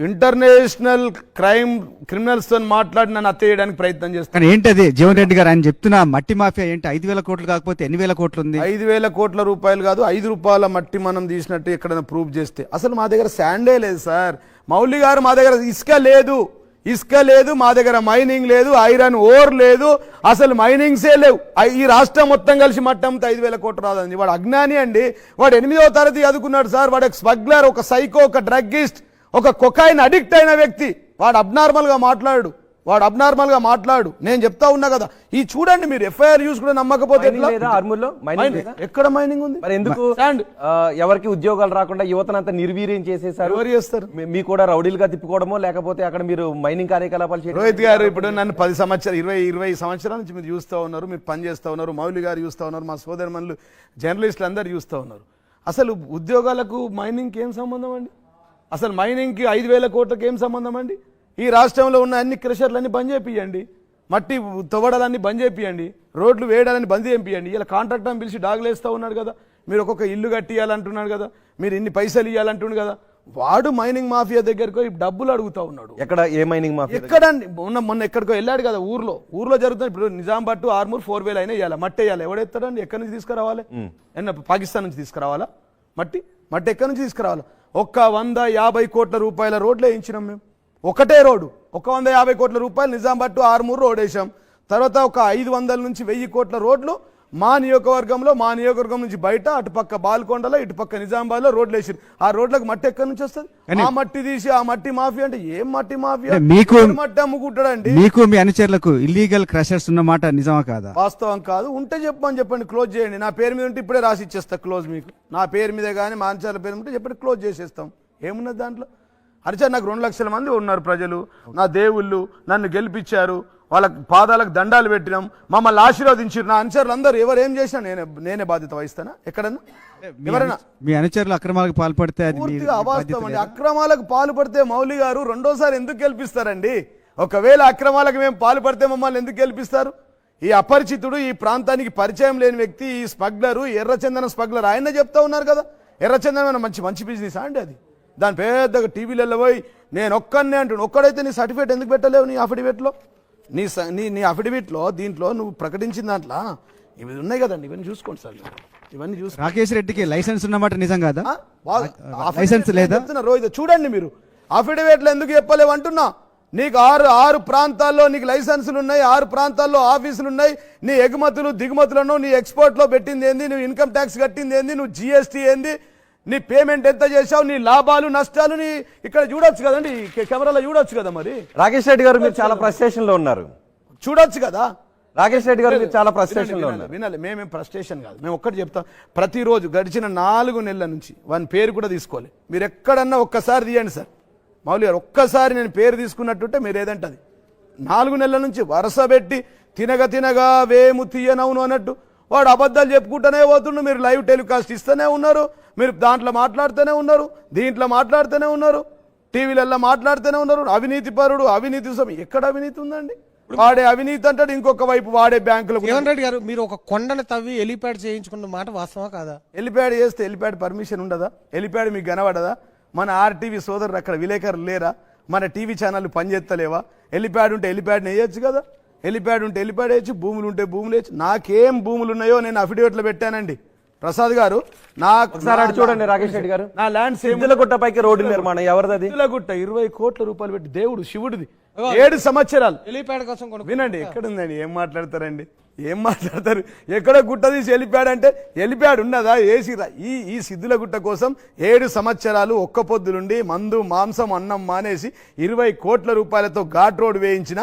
ఇంటర్నేషనల్ క్రిమినల్స్ తో మాట్లాడి నన్ను హత్య ప్రయత్నం చేస్తాను. ఏంటది జీవన్ రెడ్డి గారు ఆయన చెప్తున్నా మట్టి మాఫియా ఏంటి? 5,000 కోట్లు కాకపోతే ఎన్ని వేల కోట్లు ఉంది? 5,000 కోట్ల రూపాయలు కాదు, 5 రూపాయల మట్టి మనం తీసినట్టు ఎక్కడైనా ప్రూఫ్ చేస్తే. అసలు మా దగ్గర శాండే లేదు సార్. మౌలి గారు, మా దగ్గర ఇసుక లేదు, మా దగ్గర మైనింగ్ లేదు, ఐరన్ ఓర్ లేదు, అసలు మైనింగ్సే లేవు. ఈ రాష్ట్రం మొత్తం కలిసి మట్టంతో 5,000 కోట్లు రాదండి. వాడు అజ్ఞాని అండి. వాడు 8వ తరగతి చదువుకున్నాడు సార్. వాడు ఒక స్మగ్లర్, ఒక సైకో, ఒక డ్రగ్గిస్ట్, ఒక కొకైన్ అడిక్ట్ అయిన వ్యక్తి. వాడు అబ్నార్మల్ గా మాట్లాడు. నేను చెప్తా ఉన్నా కదా. ఈ చూడండి మీరు, ఎఫ్ఐఆర్ యూస్ కూడా నమ్మకపోతే ఎక్కడ మైనింగ్ ఉంది? మరి ఎందుకు ఎవరికి ఉద్యోగాలు రాకుండా యువతనంతా నిర్వీర్యం చేసేసారు? ఎవరు చేస్తారు? మీ కూడా రౌడీలుగా తిప్పుకోవడమో, లేకపోతే అక్కడ మీరు మైనింగ్ కార్యకలాపాలు చేయడం? రోహిత్ గారు ఇప్పుడు నన్ను 10 సంవత్సరాలు 20 సంవత్సరాల నుంచి మీరు చూస్తూ ఉన్నారు, మీరు పని చేస్తూ ఉన్నారు, మౌలి గారు చూస్తూ ఉన్నారు, మా సోదరుమణులు జర్నలిస్టులు అందరూ చూస్తూ ఉన్నారు. అసలు ఉద్యోగాలకు మైనింగ్కి ఏం సంబంధం అండి? అసలు మైనింగ్కి 5,000 కోట్లకి ఏం సంబంధం అండి? ఈ రాష్ట్రంలో ఉన్న అన్ని క్రషర్లన్నీ బంద్ చేపియండి, మట్టి తవ్వడాలన్నీ బంద్ చేపియండి, రోడ్లు వేయడాలని బంద్ చేపియండి. ఇలా కాంట్రాక్టర్ పిలిచి డాగులేస్తూ ఉన్నాడు కదా. మీరు ఒక్కొక్క ఇల్లు కట్టియాలంటున్నాడు కదా, మీరు ఇన్ని పైసలు ఇవ్వాలంటున్నాడు కదా. వాడు మైనింగ్ మాఫియా దగ్గరకు డబ్బులు అడుగుతా ఉన్నాడు. ఎక్కడ ఏ మైనింగ్ మాఫియా? ఎక్కడండి? మొన్న ఎక్కడికో వెళ్ళాడు కదా, ఊర్లో జరుగుతుంది. ఇప్పుడు నిజామాబాద్ టు ఆర్మూర్ 4 అయినా ఇవ్వాలి, మట్టి వేయాలి. ఎవడెత్తాడండి? ఎక్కడి నుంచి తీసుకురావాలి? పాకిస్తాన్ నుంచి తీసుకురావాలా? మట్టి ఎక్కడి నుంచి తీసుకురావాలా? 150 కోట్ల రూపాయల రోడ్లు వేయించినాం మేము. ఒకటే రోడ్డు 150 కోట్ల రూపాయలు నిజామాబాద్ టు ఆర్మూర్ రోడ్ వేసాం. తర్వాత ఒక 500 నుంచి 1000 కోట్ల రోడ్లు మా నియోజకవర్గం నుంచి బయట, అటుపక్క బాల్కొండలో, ఇటుపక్క నిజామాబాద్లో రోడ్లు వేసారు. ఆ రోడ్లకు మట్టి ఎక్కడి నుంచి వస్తుంది? ఆ మట్టి తీసి ఆ మట్టి మాఫియా అంటే ఏం మట్టి మాఫియా? మట్టి అమ్ముకుంటాడండి. మీకు మీ అనుచరులకు ఇల్లీగల్ క్రషర్స్ ఉన్నమాట నిజమా కాదా? వాస్తవం కాదు. ఉంటే చెప్పండి, క్లోజ్ చేయండి. నా పేరు మీద ఉంటే ఇప్పుడే రాసి ఇచ్చేస్తా క్లోజ్. మీకు నా పేరు మీద కానీ మా అనుచరుల పేరు ఉంటే చెప్పండి, క్లోజ్ చేసేస్తాం. ఏమున్నది దాంట్లో? అరిచారు. నాకు 2 లక్షల మంది ఉన్నారు ప్రజలు, నా దేవుళ్ళు, నన్ను గెలిపించారు, వాళ్ళ పాదాలకు దండాలు పెట్టినాం, మమ్మల్ని ఆశీర్వదించారు. నా అనుచరులు అందరూ ఎవరేం చేసినా నేనే బాధ్యత వహిస్తానా? ఎక్కడన్నా ఎవరైనా మీ అనుచరులు అక్రమాలకు పాల్పడితే పూర్తిగా అవాస్తవం అండి. అక్రమాలకు పాల్పడితే మౌలి గారు రెండోసారి ఎందుకు గెలిపిస్తారండి? ఒకవేళ అక్రమాలకు మేము పాల్పడితే మమ్మల్ని ఎందుకు గెలిపిస్తారు? ఈ అపరిచితుడు, ఈ ప్రాంతానికి పరిచయం లేని వ్యక్తి, ఈ స్మగ్లరు, ఎర్రచందన స్మగ్లర్, ఆయన చెప్తా ఉన్నారు కదా. ఎర్రచందనం మంచి బిజినెస్ అండి అది. దాని పెద్దగా టీవీలలో పోయి నేను ఒక్కనే అంటున్నాను. ఒక్కడైతే నీ సర్టిఫికేట్ ఎందుకు పెట్టలేవు? నీ అఫిడవిట్లో, నీ అఫిడవిట్లో, దీంట్లో నువ్వు ప్రకటించిన దాంట్లో ఇవి ఉన్నాయి కదండి. ఇవన్నీ చూసుకోండి సార్, ఇవన్నీ చూసుకోండి. రాకేష్ రెడ్డికి లైసెన్స్ ఉన్నమాట నిజం కాదా? లైసెన్స్ లేదా? రోహిత్ చూడండి, మీరు అఫిడవిట్లో ఎందుకు చెప్పలేవు అంటున్నా. నీకు 6 ప్రాంతాల్లో నీకు లైసెన్సులు ఉన్నాయి, 6 ప్రాంతాల్లో ఆఫీసులు ఉన్నాయి. నీ ఎగుమతులు దిగుమతులను, నీ ఎక్స్పోర్ట్లో పెట్టింది ఏంది, నువ్వు ఇన్కమ్ ట్యాక్స్ కట్టింది ఏంది, నువ్వు జిఎస్టీ ఏంది, నీ పేమెంట్ ఎంత చేసావు, నీ లాభాలు నష్టాలు నీ ఇక్కడ చూడొచ్చు కదండి, కెమెరాలో చూడొచ్చు కదా. మరి రాకేష్ రెడ్డి గారు మీరు చాలా ఫ్రస్ట్రేషన్ లో ఉన్నారు, చూడొచ్చు కదా. రాకేష్ రెడ్డి గారు మీరు చాలా ఫ్రస్ట్రేషన్ లో ఉన్నారు. వినాలి, మేమేం ఫ్రస్ట్రేషన్ కాదు. మేము ఒక్కటి చెప్తాం, ప్రతిరోజు గడిచిన 4 నెలల నుంచి వాని పేరు కూడా తీసుకోవాలి. మీరు ఎక్కడన్నా ఒక్కసారి తీయండి సార్ మౌలి గారు, ఒక్కసారి నేను పేరు తీసుకున్నట్టుంటే మీరు ఏదంటే అది. 4 నెలల నుంచి వరుస పెట్టి తినగా వేము తీయనవును అన్నట్టు వాడు అబద్ధాలు చెప్పుకుంటూనే పోతుండు. మీరు లైవ్ టెలికాస్ట్ ఇస్తూనే ఉన్నారు, మీరు దాంట్లో మాట్లాడుతూనే ఉన్నారు, దీంట్లో మాట్లాడుతూనే ఉన్నారు, టీవీలలో మాట్లాడుతూనే ఉన్నారు. అవినీతి పరుడు, అవినీతి ఎక్కడ అవినీతి ఉందండి? వాడే అవినీతి అంటాడు, ఇంకొక వైపు వాడే బ్యాంకులకు. జీవన్ రెడ్డి గారు, మీరు ఒక కొండను తవ్వి ఎలిప్యాడ్ చేయించుకున్న మాట వాస్తవా కాదా? ఎలిప్యాడ్ చేస్తే ఎలిప్యాడ్ పర్మిషన్ ఉండదా? ఎలిప్యాడ్ మీకు కనబడదా? మన ఆర్టీవీ సోదరులు అక్కడ విలేకరులు లేరా? మన టీవీ ఛానళ్ళు పనిచేస్తలేవా? ఎలిప్యాడ్ ఉంటే ఎలిప్యాడ్ని వేయచ్చు కదా, ఎలిప్యాడ్ ఉంటే ఎలిప్యాడ్ వేయచ్చు, భూములు ఉంటే భూములు వేయచ్చు. నాకేం భూములు ఉన్నాయో నేను అఫిడవిట్లో పెట్టానండి. ప్రసాద్ గారు నాకు ఒకసారి అటు చూడండి రాకేష్ రెడ్డి గారు. నా ల్యాండ్స్ సిద్దులగుట్ట పైకి రోడ్డు నిర్మాణం ఎవరిది? సిద్దులగుట్ట 20 కోట్ల రూపాయలు పెట్టి దేవుడు శివుడిది 7 సంవత్సరాలు. ఎలిప్యాడ్ కోసం వినండి, ఎక్కడుందండి? ఏం మాట్లాడతారండి? ఏం మాట్లాడతారు? ఎక్కడ గుట్ట తీసి ఎలిప్యాడ్ అంటే ఎలిప్యాడ్ ఉన్నదా? ఏసీరా? ఈ సిద్దులగుట్ట కోసం 7 సంవత్సరాలు ఒక్క పొద్దులుండి మందు మాంసం అన్నం మానేసి 20 కోట్ల రూపాయలతో ఘాట్ రోడ్ వేయించిన,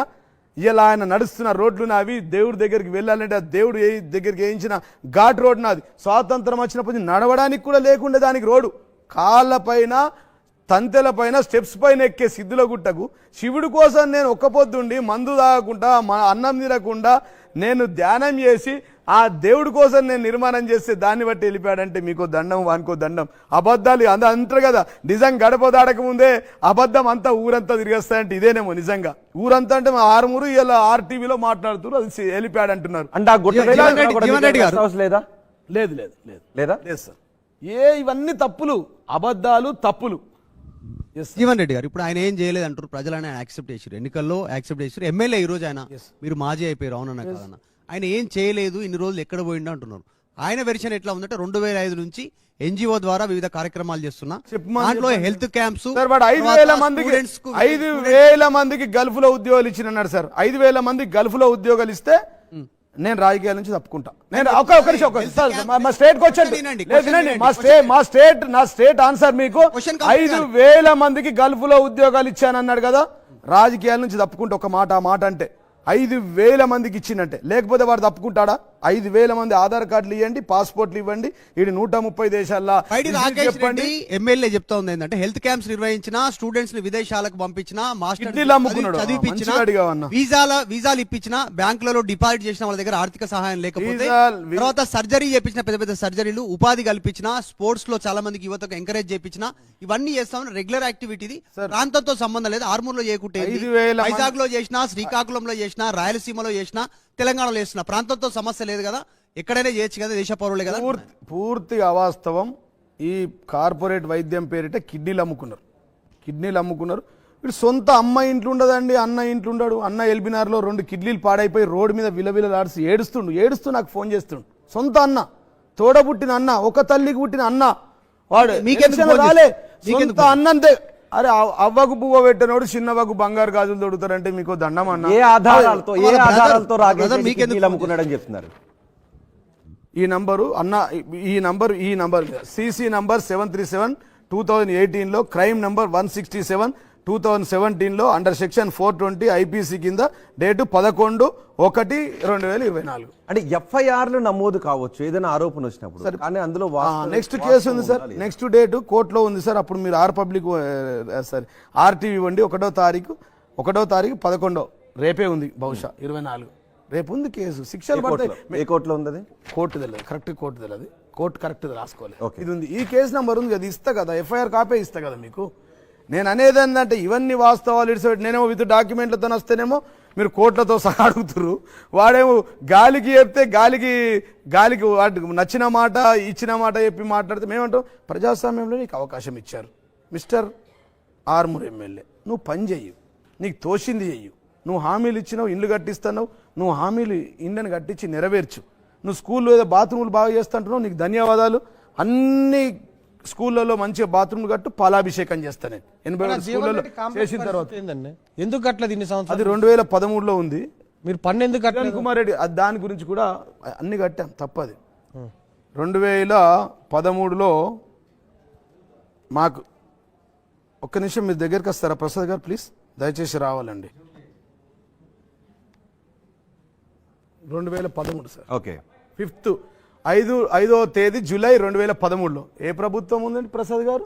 ఇలా ఆయన నడుస్తున్న రోడ్లు నావి, దేవుడి దగ్గరికి వెళ్ళాలంటే ఆ దేవుడు దగ్గరికి వేయించిన ఘాట్ రోడ్ నాది. స్వాతంత్రం వచ్చినప్పుడు నడవడానికి కూడా లేకుండా దానికి రోడ్డు, కాళ్ళపైన తంతెల పైన స్టెప్స్ పైన ఎక్కే సిద్ధులగుట్టకు శివుడి కోసం నేను ఒక్క పొద్దుండి మందు తాగకుండా అన్నం తినకుండా నేను ధ్యానం చేసి ఆ దేవుడి కోసం నేను నిర్మాణం చేస్తే దాన్ని బట్టి వెళ్ళిపోయాడంటే మీకు దండం, వానికో దండం. అబద్ధాలు అంటారు కదా, నిజం గడప దాడక ముందే అబద్ధం అంతా ఊరంతా తిరిగేస్తాయంటే ఇదేనేమో నిజంగా. ఊరంతా అంటే మా ఆరుమూరు ఇలా ఆర్టీవీలో మాట్లాడుతున్నారు, అది వెళ్ళిపోయాడు అంటున్నారు. అంటే ఆ గుట్ట జీవన్ రెడ్డి గారు. లేదా? లేదు లేదు లేదు లేదా? లేదు సార్. ఇవన్నీ తప్పులు, అబద్ధాలు, తప్పులు. జీవన్ రెడ్డి గారు, ఇప్పుడు ఆయన ఏం చేయలేదు అంటారు, ప్రజలని ఆయన యాక్సెప్ట్ చేశారు, ఎన్నికల్లో యాక్సెప్ట్ చేశారు, ఎమ్మెల్యే ఈ రోజు ఆయన మీరు మాజీ అయిపోయారు, అవునన్నా కాదన్న. ఆయన ఏం చేయలేదు, ఇన్ని రోజులు ఎక్కడ పోయిండు అంటున్నారు. ఆయన వెర్షన్ ఎట్లా ఉందంటే 2005 నుంచి ఎన్జిఓ ద్వారా వివిధ కార్యక్రమాలు చేస్తున్నా, దాంట్లో హెల్త్ క్యాంప్స్, 5,000 మందికి గల్ఫ్ లో ఉద్యోగాలు ఇచ్చినాడు సార్. 5,000 మందికి గల్ఫ్ లో ఉద్యోగాలు ఇస్తే నేను రాజకీయాల నుంచి తప్పుకుంటా. నేను మా స్టేట్ నా స్టేట్ ఆన్సర్ మీకు 5,000 మందికి గల్ఫ్ లో ఉద్యోగాలు ఇచ్చానన్నాడు కదా, రాజకీయాల నుంచి తప్పుకుంటా. ఒక మాట ఆ మాట అంటే 5,000 మందికి ఇచ్చిందంటే, లేకపోతే వాడు తప్పుకుంటాడా? 5,000 మంది ఆధార్ కార్డులు ఇవ్వండి, పాస్పోర్ట్లు ఇవ్వండి, ఇది 130 దేశాల్లో చెప్పండి. ఎమ్మెల్యే చెప్తా ఉంది ఏంటంటే హెల్త్ క్యాంప్స్ నిర్వహించిన, స్టూడెంట్స్ ని విదేశాలకు పంపించిన, మాస్టర్ చదివిపించిన, వీసాలు ఇప్పించిన, బ్యాంకులలో డిపాజిట్ చేసిన వాళ్ళ దగ్గర ఆర్థిక సహాయం లేకపోతే, తర్వాత సర్జరీ చేపించిన, పెద్ద పెద్ద సర్జరీలు, ఉపాధి కల్పించిన, స్పోర్ట్స్ లో చాలా మందికి యువతకు ఎంకరేజ్ చేపించిన, ఇవన్నీ చేస్తామని రెగ్యులర్ యాక్టివిటీ. ప్రాంతంతో సంబంధం లేదు. ఆర్మూర్ లో చేయకుంటే, వైజాగ్ లో చేసినా, శ్రీకాకుళంలో చేసినా, రాయలసీమలో చేసినా, తెలంగాణలో చేసినా ప్రాంతంతో సమస్య లేదు కదా, ఎక్కడైనా చేయొచ్చు కదా, దేశ పౌరులే కదా. పూర్తిగా అవాస్తవం. ఈ కార్పొరేట్ వైద్యం పేరిట కిడ్నీలు అమ్ముకున్నారు. వీడు సొంత అమ్మ ఇంట్లో ఉండదండి, అన్న ఇంట్లో ఉండడు. అన్న ఎల్బినార్లో 2 కిడ్నీలు పాడైపోయి రోడ్డు మీద విలవిలలాడిసి ఏడుస్తూ నాకు ఫోన్ చేస్తుండు. సొంత అన్న, తోడబుట్టిన అన్న, ఒక తల్లికి పుట్టిన అన్న, వాడు రాలే సొంత అన్నంతే. అరే అవ్వకు పువ్వ పెట్టినోడు చిన్నవ్వకు బంగారు గాజులు తొడుగుతారంటే మీకు దండం అన్న. ఏ ఆధారాలతో అమ్ముకున్నాడని చెప్తున్నారు? ఈ నంబరు సిసి నంబర్ 737/2018 లో, crime number 167 2017 under section 420 IPC కింద, డేటు 11/1/2024. అంటే ఎఫ్ఐఆర్లు నమోదు కావచ్చు ఏదైనా ఆరోపణ వచ్చినప్పుడు, కానీ అందులో నెక్స్ట్ కేసు ఉంది సార్, నెక్స్ట్ డేటు కోర్టులో ఉంది సార్. అప్పుడు మీరు ఆర్టీవీ ఇవ్వండి. 1వ తారీఖు 11 రేపే ఉంది, బహుశా 24 రేపు ఉంది కేసు. శిక్షలు పడతాయి. ఏ కోర్టులో ఉంది? కోర్టు తెలియదు, కరెక్ట్ కోర్టు తెలియదు, కోర్టు కరెక్ట్ రాసుకోలేదు. ఇది ఉంది, ఈ కేసు నెంబర్ ఉంది, అది ఇస్తా కదా, ఎఫ్ఐఆర్ కాపీ ఇస్తా కదా మీకు. నేను అనేది ఏంటంటే ఇవన్నీ వాస్తవాలు ఇడిసెట్టి నేనేమో విత్ డాక్యుమెంట్లతో వస్తేనేమో మీరు కోట్లతో సహా అడుగుతున్నారు. వాడేమో గాలికి చెప్తే గాలికి వాటికి నచ్చిన మాట ఇచ్చిన మాట చెప్పి మాట్లాడితే మేమంటాం ప్రజాస్వామ్యంలో నీకు అవకాశం ఇచ్చారు మిస్టర్ ఆర్మూర్ ఎమ్మెల్యే, నువ్వు పని చెయ్యి, నీకు తోచింది చెయ్యు. నువ్వు హామీలు ఇచ్చినావు, ఇండ్లు కట్టిస్తున్నావు, నువ్వు హామీలు ఇండ్లను కట్టించి నెరవేర్చు. నువ్వు స్కూల్లో ఏదో బాత్రూములు బాగా చేస్తుంటున్నావు, నీకు ధన్యవాదాలు. అన్ని స్కూళ్ళలో మంచిగా బాత్రూమ్లు కట్టు, పాలాభిషేకం చేస్తాను 82 స్కూళ్ళలో చేసిన తర్వాత. ఎందుకు కట్టలేదు ఇన్ని సంవత్సరాలు? అది 2013లో ఉంది. మీరు పన్ను ఎందుకు కట్టలేదు? కుమార్ రెడ్డి దాని గురించి కూడా అన్ని కట్టాం, తప్పది. 2013లో మాకు ఒక్క నిమిషం మీరు దగ్గరికి వస్తారా ప్రసాద్ గారు, ప్లీజ్ దయచేసి రావాలండి. 2013 సార్, ఓకే, 5వ తేదీ జూలై 2013లో. ఏ ప్రభుత్వం ఉందండి ప్రసాద్ గారు?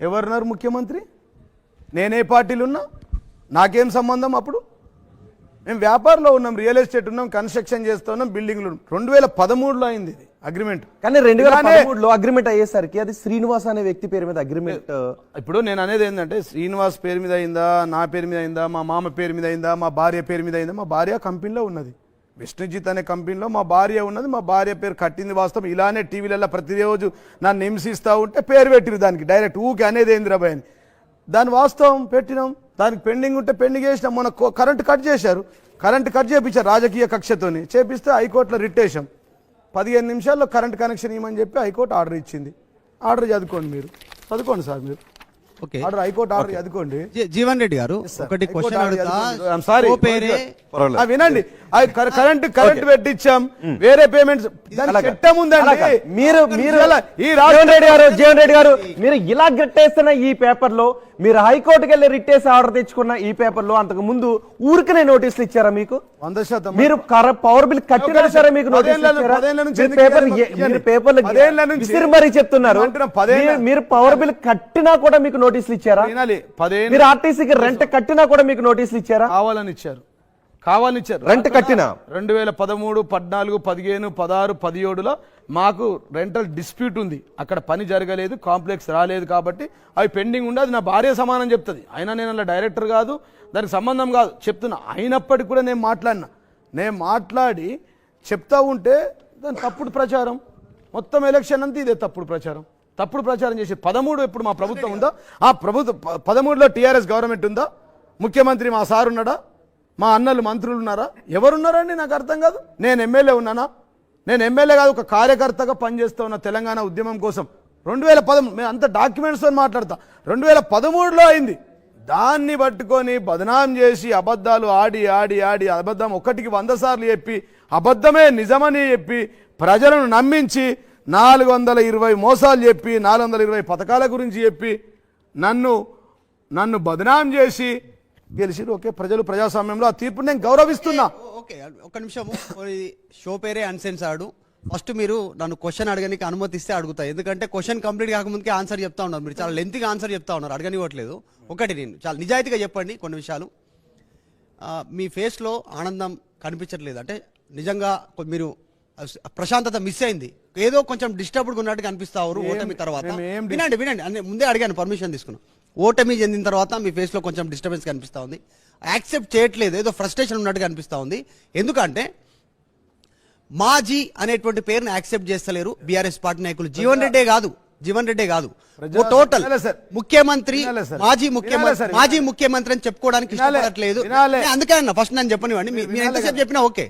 ఎవరున్నారు ముఖ్యమంత్రి? నేనే పార్టీలు ఉన్నా, నాకేం సంబంధం? అప్పుడు మేము వ్యాపారంలో ఉన్నాం, రియల్ ఎస్టేట్ ఉన్నాం, కన్స్ట్రక్షన్ చేస్తున్నాం, బిల్డింగ్లు 2013లో అయింది ఇది అగ్రిమెంట్. కానీ 2013లో అగ్రిమెంట్ అయ్యేసరికి అది శ్రీనివాస్ అనే వ్యక్తి పేరు మీద అగ్రిమెంట్. ఇప్పుడు నేను అనేది ఏంటంటే శ్రీనివాస్ పేరు మీద అయిందా, నా పేరు మీద అయిందా, మా మామ పేరు మీద అయిందా, మా భార్య పేరు మీద అయిందా? మా భార్య కంపెనీలో ఉన్నది, విష్ణుజిత్ అనే కంపెనీలో మా భార్య ఉన్నది. మా భార్య పేరు కట్టింది వాస్తవం. ఇలానే టీవీలలో ప్రతిరోజు నన్ను హింసిస్తూ ఉంటే పేరు పెట్టిరు దానికి డైరెక్ట్. ఊకే అనేది ఏందిరాబాయ్ అని దాని వాస్తవం పెట్టినాం. దానికి పెండింగ్ ఉంటే పెండింగ్ చేసినాం. మొన్న కరెంట్ కట్ చేశారు, కరెంట్ కట్ చేయించారు రాజకీయ కక్షతోని చేపిస్తే హైకోర్టులో రిట్ వేసాం. 15 నిమిషాల్లో కరెంట్ కనెక్షన్ ఇవ్వమని చెప్పి హైకోర్టు ఆర్డర్ ఇచ్చింది. ఆర్డర్ చదువుకోండి, మీరు చదువుకోండి సార్, మీరు ఓకే ఆర్డర్ హైకోర్టు ఆర్డర్ చదువుకోండి. జీవన్ రెడ్డి గారు ఒకటి క్వశ్చన్ అడుగుతా. ఓ పేరే వినండి, కరెంట్ పెట్టించాం, వేరే పేమెంట్స్ చట్టం ఉందండి. మీరు ఈ జీవన్ రెడ్డి గారు మీరు ఇలా గట్టేస్తున్న ఈ పేపర్ లో మీరు హైకోర్టుకి వెళ్ళి రిట్టేసి ఆర్డర్ తెచ్చుకున్న ఈ పేపర్ లో అంతకు ముందు ఊరికనే నోటీసులు ఇచ్చారా మీకు? 100% మీరు పవర్ బిల్ కట్టినా సరే మీకు నోటీసులు మరీ చెప్తున్నారు. మీరు పవర్ బిల్ కట్టినా కూడా మీకు నోటీసులు ఇచ్చారా? మీరు ఆర్టీసీకి రెంట్ కట్టినా కూడా మీకు నోటీసులు ఇచ్చారా? కావాలని ఇచ్చారు, కావాలని ఇచ్చారు. రెంట్ కట్టినా 2013, 14, 15, 16, 17లో మాకు రెంటల్ డిస్ప్యూట్ ఉంది. అక్కడ పని జరగలేదు, కాంప్లెక్స్ రాలేదు కాబట్టి అవి పెండింగ్ ఉండి అది నా భార్య సమానం చెప్తుంది. అయినా నేను అలా డైరెక్టర్ కాదు, దానికి సంబంధం కాదు చెప్తున్నా. అయినప్పటికీ కూడా నేను మాట్లాడి చెప్తా ఉంటే దాని తప్పుడు ప్రచారం. మొత్తం ఎలక్షన్ అంతా ఇదే తప్పుడు ప్రచారం చేసి 13 ఎప్పుడు మా ప్రభుత్వం ఉందా? ఆ ప్రభుత్వం 13లో టీఆర్ఎస్ గవర్నమెంట్ ఉందా? ముఖ్యమంత్రి మా సార్ ఉన్నాడా? మా అన్నలు మంత్రులు ఉన్నారా? ఎవరున్నారండి? నాకు అర్థం కాదు. నేను ఎమ్మెల్యే ఉన్నానా? నేను ఎమ్మెల్యే కాదు, ఒక కార్యకర్తగా పనిచేస్తూ ఉన్న తెలంగాణ ఉద్యమం కోసం. 2013 మేము అంత డాక్యుమెంట్స్తో మాట్లాడతా. 2013లో అయింది. దాన్ని పట్టుకొని బదనాం చేసి అబద్ధాలు ఆడి అబద్ధం ఒకటికి 100 సార్లు చెప్పి అబద్ధమే నిజమని చెప్పి ప్రజలను నమ్మించి 420 మోసాలు చెప్పి 420 పథకాల గురించి చెప్పి నన్ను బదనాం చేసి గెలిచిరు. ఓకే, ప్రజాస్వామ్యంలో ఆ తీర్పుని నేను గౌరవిస్తున్నా. ఓకే ఒక నిమిషం, షో పేరే అన్సెన్సార్డ్. ఫస్ట్ మీరు నన్ను క్వశ్చన్ అడగడానికి అనుమతిస్తే అడుగుతా, ఎందుకంటే క్వశ్చన్ కంప్లీట్ కాకముందుకే ఆన్సర్ చెప్తా ఉన్నారు. మీరు చాలా లెంత్గా ఆన్సర్ చెప్తా ఉన్నారు, అడగనివ్వట్లేదు. ఒకటి నేను చాలా నిజాయితీగా చెప్పండి కొన్ని విషయాలు. మీ ఫేస్లో ఆనందం కనిపించట్లేదు, అంటే నిజంగా మీరు ప్రశాంతత మిస్ అయింది, ఏదో కొంచెం డిస్టర్బ్డ్గా ఉన్నట్టుగా కనిపిస్తారు ఓటమి తర్వాత. వినండి, ముందే అడిగాను, పర్మిషన్ తీసుకున్నాను. ఓటమి చెందిన తర్వాత మీ ఫేస్లో కొంచెం డిస్టర్బెన్స్ కనిపిస్తూ ఉంది, యాక్సెప్ట్ చేయట్లేదు, ఏదో ఫ్రస్ట్రేషన్ ఉన్నట్టుగా అనిపిస్తూ ఉంది. ఎందుకంటే మాజీ అనేటువంటి పేరుని యాక్సెప్ట్ చేస్తలేరు బీఆర్ఎస్ పార్టీ నాయకులు. జీవన్ రెడ్డే కాదు టోటల్ ముఖ్యమంత్రి, మాజీ ముఖ్యమంత్రి అని చెప్పుకోవడానికి ఇష్టపడట్లేదు. అందుకే అన్న ఫస్ట్ నేను చెప్పనివ్వండి, మీరు ఎంతసేపు చెప్పినా ఓకే.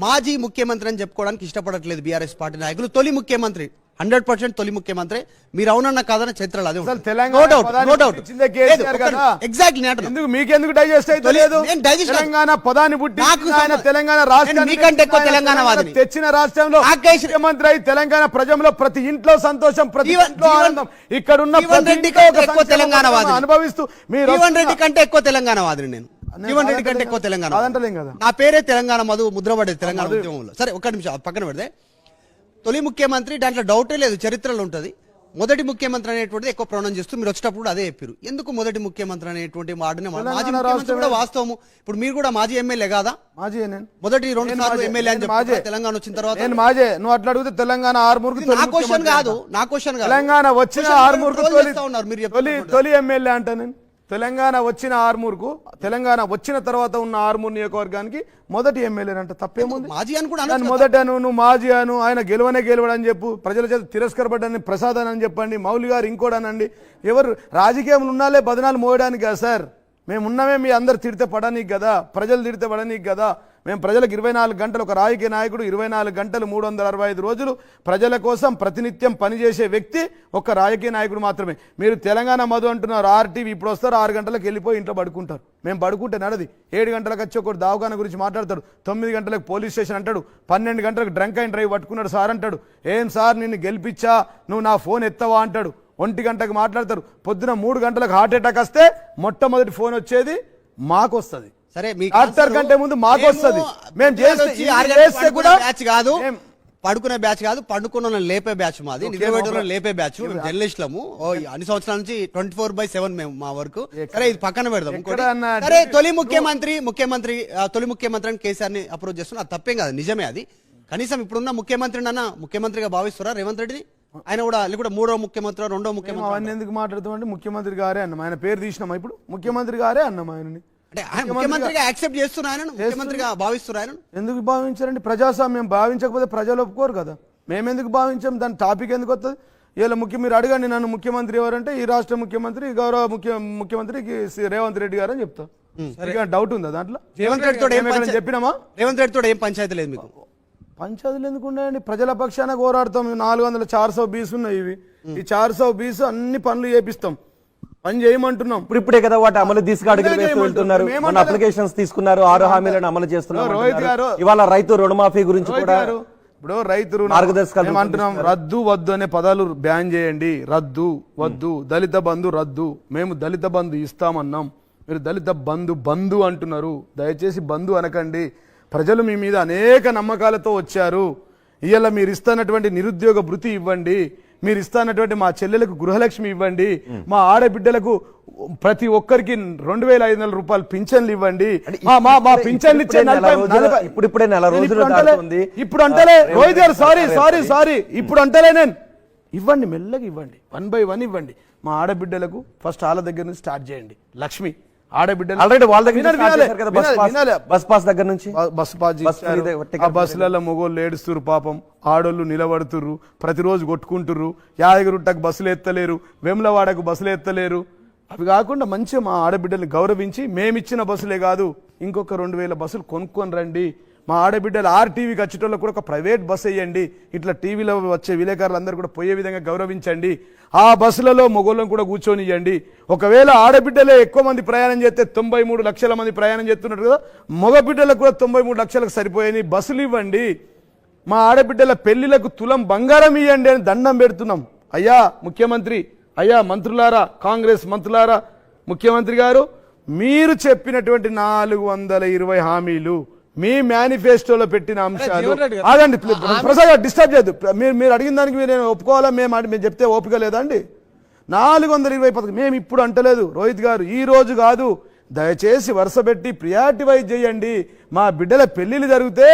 మాజీ ముఖ్యమంత్రి అని చెప్పుకోవడానికి ఇష్టపడట్లేదు బీఆర్ఎస్ పార్టీ నాయకులు. తొలి ముఖ్యమంత్రి 100% తొలి ముఖ్యమంత్రి మీరు. అవునన్న కాదన్న చరిత్రలో అదే మీకెందుకు డైజెస్ట్ అయితే తెలంగాణ పదాన్ని పుట్టి తెలంగాణ రాష్ట్రం తెచ్చిన రాష్ట్రంలో ముఖ్యమంత్రి అయి తెలంగాణ ప్రజల్లో ప్రతి ఇంట్లో సంతోషం, ప్రతి ఇంట్లో ఆనందం. ఇక్కడ ఉన్న అనుభవిస్తూ మీరు జీవన్ రెడ్డి కంటే ఎక్కువ తెలంగాణ వాదిని నేను. జీవన్ రెడ్డి కంటే ఎక్కువ తెలంగాణ కదా. నా పేరే తెలంగాణ మధు ముద్రపడేది తెలంగాణ ఉద్యమంలో. సరే ఒక్క నిమిషం పక్కన పెడితే, తొలి ముఖ్యమంత్రి దాంట్లో డౌటే లేదు, చరిత్రలో ఉంటుంది. మొదటి ముఖ్యమంత్రి అనేటువంటిది ఎక్కువ ప్రొనౌన్స్ చేస్తూ మీరు వచ్చేటప్పుడు అదే చెప్పారు. ఎందుకు మొదటి ముఖ్యమంత్రి అనేటువంటి మాటనే? మాజీ ముఖ్యమంత్రి కూడా వాస్తవము. ఇప్పుడు మీరు కూడా మాజీ ఎమ్మెల్యే కాదా? మొదటి 2 సార్లు ఎమ్మెల్యే అని చెప్పి తెలంగాణ వచ్చిన తర్వాత నువ్వు అట్లా అడిగితే తెలంగాణ ఆర్మూర్కు నా క్వశ్చన్ కాదు తెలంగాణ వచ్చిన ఆర్మూర్కు తొలి ఎమ్మెల్యే అంట నేను. తెలంగాణ వచ్చిన ఆర్మూర్కు, తెలంగాణ వచ్చిన తర్వాత ఉన్న ఆర్మూర్ నియోజకవర్గానికి మొదటి ఎమ్మెల్యే అంట. తప్పేముంది? మాజీ అని కూడా మొదటి నువ్వు మాజీ అను, ఆయన గెలవడని చెప్పు, ప్రజల చేత తిరస్కరపడ్డని ప్రసాద్ అని చెప్పండి, మౌలి గారు ఇంకోడనండి. ఎవరు రాజకీయంలో ఉన్నాలే బదనాలు మోయడానికి కదా సార్. మేము ఉన్నామే మీ అందరు తిడితే పడనీకి కదా, ప్రజలు తిడితే పడనీకి కదా. మేము ప్రజలకు 24 గంటలు, ఒక రాజకీయ నాయకుడు 24 గంటలు 365 రోజులు ప్రజల కోసం ప్రతినిత్యం పనిచేసే వ్యక్తి ఒక రాజకీయ నాయకుడు మాత్రమే. మీరు తెలంగాణ మధు అంటున్నారు, ఆర్టీవీ ఇప్పుడు వస్తారు 6 గంటలకు వెళ్ళిపోయి ఇంట్లో పడుకుంటారు. మేము పడుకుంటే నడది. 7 గంటలకు వచ్చి ఒకటి దావఖాన గురించి మాట్లాడతాడు, 9 గంటలకు పోలీస్ స్టేషన్ అంటాడు, 12 గంటలకు డ్రంక్ అండ్ డ్రైవ్ పట్టుకున్నాడు సార్ అంటాడు. ఏం సార్ నిన్ను గెలిపించా, నువ్వు నా ఫోన్ ఎత్తవా అంటాడు. 1 గంటకు మాట్లాడతారు. పొద్దున 3 గంటలకు హార్ట్ అటాక్ వస్తే మొట్టమొదటి ఫోన్ వచ్చేది మాకు వస్తుంది. సరే డాక్టర్ కంటే ముందు మాకు వస్తుంది. మేము చేస్తే కూడా కాదు. పడుకునే బ్యాచ్ కాదు, పండుకున్న లేపే బ్యాచ్ మాది, నిద్రపోయేటోళ్ళని లేపే బ్యాచ్. మేము జర్నలిస్టులము. అన్ని సంవత్సరాల నుంచి 24/7 మేము మా వర్క్. సరే ఇది పక్కన పెడదాం. సరే తొలి ముఖ్యమంత్రి అని కేసీఆర్ ని అప్రోచ్ చేస్తున్నా, అది తప్పేం కాదు, నిజమే అది. కనీసం ఇప్పుడున్న ముఖ్యమంత్రిగా భావిస్తారా రేవంత్ రెడ్డిని? ఆయన కూడా లేకుంటే మూడో ముఖ్యమంత్రి, రెండో ముఖ్యమంత్రి? అవన్నీ ఎందుకు మాట్లాడుతామంటే ముఖ్యమంత్రి గారే అన్నాం, ఆయన పేరు తీసినామా? ఇప్పుడు ముఖ్యమంత్రి గారే అన్నాం ఆయనని. అంటే ఆయన ముఖ్యమంత్రిగా యాక్సెప్ట్ చేస్తున్నా, ఆయన ముఖ్యమంత్రిగా భావిస్తున్నా. ఆయన ఎందుకు భావించారండి? ప్రజాస్వామ్యం భావించకపోతే ప్రజలు ఒప్పుకోరు కదా. మేమెందుకు భావించాం? దాని టాపిక్ ఎందుకు వస్తుంది? ఇలా మీరు అడగండి నన్ను, ముఖ్యమంత్రి ఎవరంటే ఈ రాష్ట్ర ముఖ్యమంత్రి, గౌరవ ముఖ్యమంత్రి రేవంత్ రెడ్డి గారు అని చెప్తా. డౌట్ ఉందా దాంట్లో? రేవంత్ రెడ్డితో చెప్పినామా? రేవంత్ రెడ్డితో ఏం పంచాయతీ లేదు మీకు? పంచాయతీలు ఎందుకు ఉన్నాయండి? ప్రజల పక్షాన పోరాడతాం. 400-420 ఉన్నాయి. ఇవి ఈ 420 అన్ని పనులు చేపిస్తాం, పని చేయమంటున్నాం. ఇప్పుడే కదా వాటి అమలు దిశగా అడుగులు వేస్తూ వెళ్తున్నారు. మన అప్లికేషన్స్ తీసుకున్నారు, 6 హామీలను అమలు చేస్తున్నారు. రోహిత్ గారు ఇవాళ రైతు రుణమాఫీ గురించి కూడా ఇప్పుడు రైతు మార్గదర్శకాలు అంటున్నాం. రద్దు వద్దు అనే పదాలు బ్యాన్ చేయండి. రద్దు వద్దు, దళిత బంధు రద్దు. మేము దళిత బంధు ఇస్తామన్నాం, మీరు దళిత బంధు అంటున్నారు. దయచేసి బంధు అనకండి. ప్రజలు మీ మీద అనేక నమ్మకాలతో వచ్చారు. ఇవాళ మీరు ఇస్తున్నటువంటి నిరుద్యోగ భృతి ఇవ్వండి, మీరు ఇస్తున్నటువంటి మా చెల్లెలకు గృహలక్ష్మి ఇవ్వండి, మా ఆడబిడ్డలకు ప్రతి ఒక్కరికి 2,500 రూపాయలు పింఛన్లు ఇవ్వండి. మా పింఛన్లు ఇచ్చే ఇప్పుడే నెల రోజులు ఇప్పుడు అంటలే రోహిత్ గారు, సారీ ఇప్పుడు అంటలే నేను. ఇవ్వండి, మెల్లగా ఇవ్వండి, 1 by 1 ఇవ్వండి. మా ఆడబిడ్డలకు ఫస్ట్ వాళ్ళ దగ్గర నుంచి స్టార్ట్ చేయండి. లక్ష్మి ఆడబిడ్డలు ఆల్రెడీ వాళ్ళ దగ్గర బస్ పాస్ దగ్గర నుంచి బస్ పాస్ ఆ బస్సులలో మొగోళ్ళు ఏడుస్తురు, పాపం ఆడోళ్ళు నిలబడుతుర్రు, ప్రతిరోజు కొట్టుకుంటుర్రు. యాదగిరిగుట్టకు బస్సులు ఎత్తలేరు, వేములవాడకు బస్సులు ఎత్తలేరు. అవి కాకుండా మంచిగా మా ఆడబిడ్డల్ని గౌరవించి మేమిచ్చిన బస్సులే కాదు ఇంకొక 2,000 బస్సులు కొనుక్కొని రండి. మా ఆడబిడ్డలు ఆర్టీవీకి వచ్చేటోళ్ళకు కూడా ఒక ప్రైవేట్ బస్సు వేయండి. ఇట్లా టీవీలో వచ్చే విలేకరులందరూ కూడా పోయే విధంగా గౌరవించండి. ఆ బస్సులలో మొగోళ్ళను కూడా కూర్చొనియండి. ఒకవేళ ఆడబిడ్డలే ఎక్కువ మంది ప్రయాణం చేస్తే 93 లక్షల మంది ప్రయాణం చేస్తున్నారు కదా, మగ బిడ్డలకు కూడా 93 లక్షలకు సరిపోయని బస్సులు ఇవ్వండి. మా ఆడబిడ్డల పెళ్లిలకు తులం బంగారం ఇవ్వండి అని దండం పెడుతున్నాం. అయ్యా ముఖ్యమంత్రి, అయ్యా మంత్రులారా, కాంగ్రెస్ మంత్రులారా, ముఖ్యమంత్రి గారు, మీరు చెప్పినటువంటి 420 హామీలు మీ మేనిఫెస్టోలో పెట్టిన అంశాలు ఆగండి, ప్రసాద్ డిస్టర్బ్ చేయద్దు. మీరు అడిగిన దానికి నేను ఒప్పుకోవాలా? మేము చెప్తే ఓపిక లేదండి. 420 పథకం మేము ఇప్పుడు అంటలేదు రోహిత్ గారు, ఈ రోజు కాదు. దయచేసి వరుస పెట్టి ప్రియారిటీ వైజ్ చేయండి. మా బిడ్డల పెళ్లిళ్ళు జరిగితే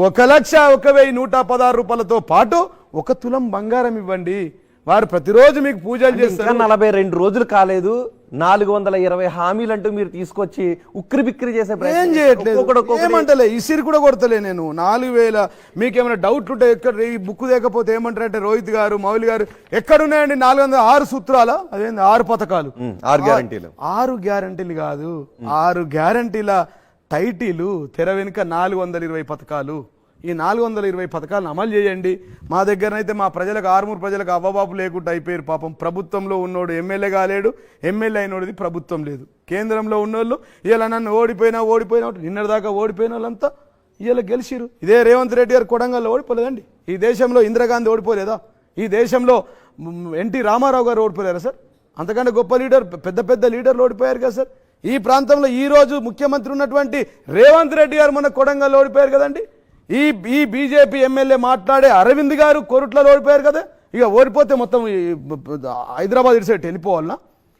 1,01,116 రూపాయలతో పాటు 1 తులం బంగారం ఇవ్వండి. వారు ప్రతిరోజు మీకు పూజలు చేస్తారు. 42 రోజులు కాలేదు, 420 హామీలు అంటూ మీరు తీసుకొచ్చి ఉక్కిరి బిక్కిరి చేసే ఏం చేయట్లేదు, ఏమంటలే, ఇసిరి కూడా కొడతలే నేను. 4,000 మీకేమైనా డౌట్ ఉంటే ఎక్కడ ఈ బుక్ లేకపోతే ఏమంటారంటే రోహిత్ గారు, మౌలి గారు, ఎక్కడున్నాయండి 406 సూత్రాల, అదేంది 6 పథకాలు, 6 గ్యారంటీలు. 6 గ్యారంటీలు కాదు, 6 గ్యారంటీల టైటిలు తెర వెనుక 420 పథకాలు. ఈ 420 పథకాలను అమలు చేయండి. మా దగ్గరనైతే మా ప్రజలకు, ఆర్మూరు ప్రజలకు అవ్వబాపు లేకుండా అయిపోయారు. పాపం ప్రభుత్వంలో ఉన్నోడు ఎమ్మెల్యే కాలేడు, ఎమ్మెల్యే అయినోడిది ప్రభుత్వం లేదు. కేంద్రంలో ఉన్నోళ్ళు ఇలా నన్ను ఓడిపోయినా నిన్నటిదాకా ఓడిపోయిన వాళ్ళంతా ఇలా గెలిచిరు. ఇదే రేవంత్ రెడ్డి గారు కొడంగల్లో ఓడిపోలేదండి. ఈ దేశంలో ఇందిరాగాంధీ ఓడిపోలేదా? ఈ దేశంలో ఎన్టీ రామారావు గారు ఓడిపోలేరా సార్? అంతకంటే గొప్ప లీడర్, పెద్ద లీడర్లు ఓడిపోయారు కదా సార్. ఈ ప్రాంతంలో ఈ రోజు ముఖ్యమంత్రి ఉన్నటువంటి రేవంత్ రెడ్డి గారు మొన్న కొడంగల్లో ఓడిపోయారు కదండి. ఈ బీజేపీ ఎమ్మెల్యే మాట్లాడే అరవింద్ గారు కోరుట్లలో ఓడిపోయారు కదా. ఇక ఓడిపోతే మొత్తం హైదరాబాద్ ఇటు సైడ్ వెళ్ళిపోవాలనా?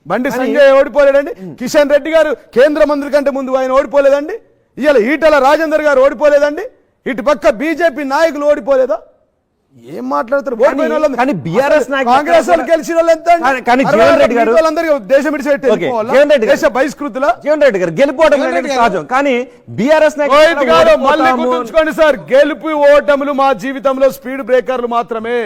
బండి సంజయ్ ఓడిపోలేదండి. కిషన్ రెడ్డి గారు కేంద్ర మంత్రి కంటే ముందు ఆయన ఓడిపోలేదండి. ఇవాళ ఈటల రాజేందర్ గారు ఓడిపోలేదండి. ఇటు పక్క బీజేపీ నాయకులు ఓడిపోలేదా? ఏం మాట్లాడతారు? కానీ బీఆర్ఎస్ కాంగ్రెస్ వాళ్ళు గెలిచిన దేశం దేశ బహిష్కృతుల జీవన్ రెడ్డి గారు గెలిపోవడం సహజం, కానీ బీఆర్ఎస్ గుర్తుంచుకోండి సార్, గెలుపు ఓటములు మా జీవితంలో స్పీడ్ బ్రేకర్లు మాత్రమే.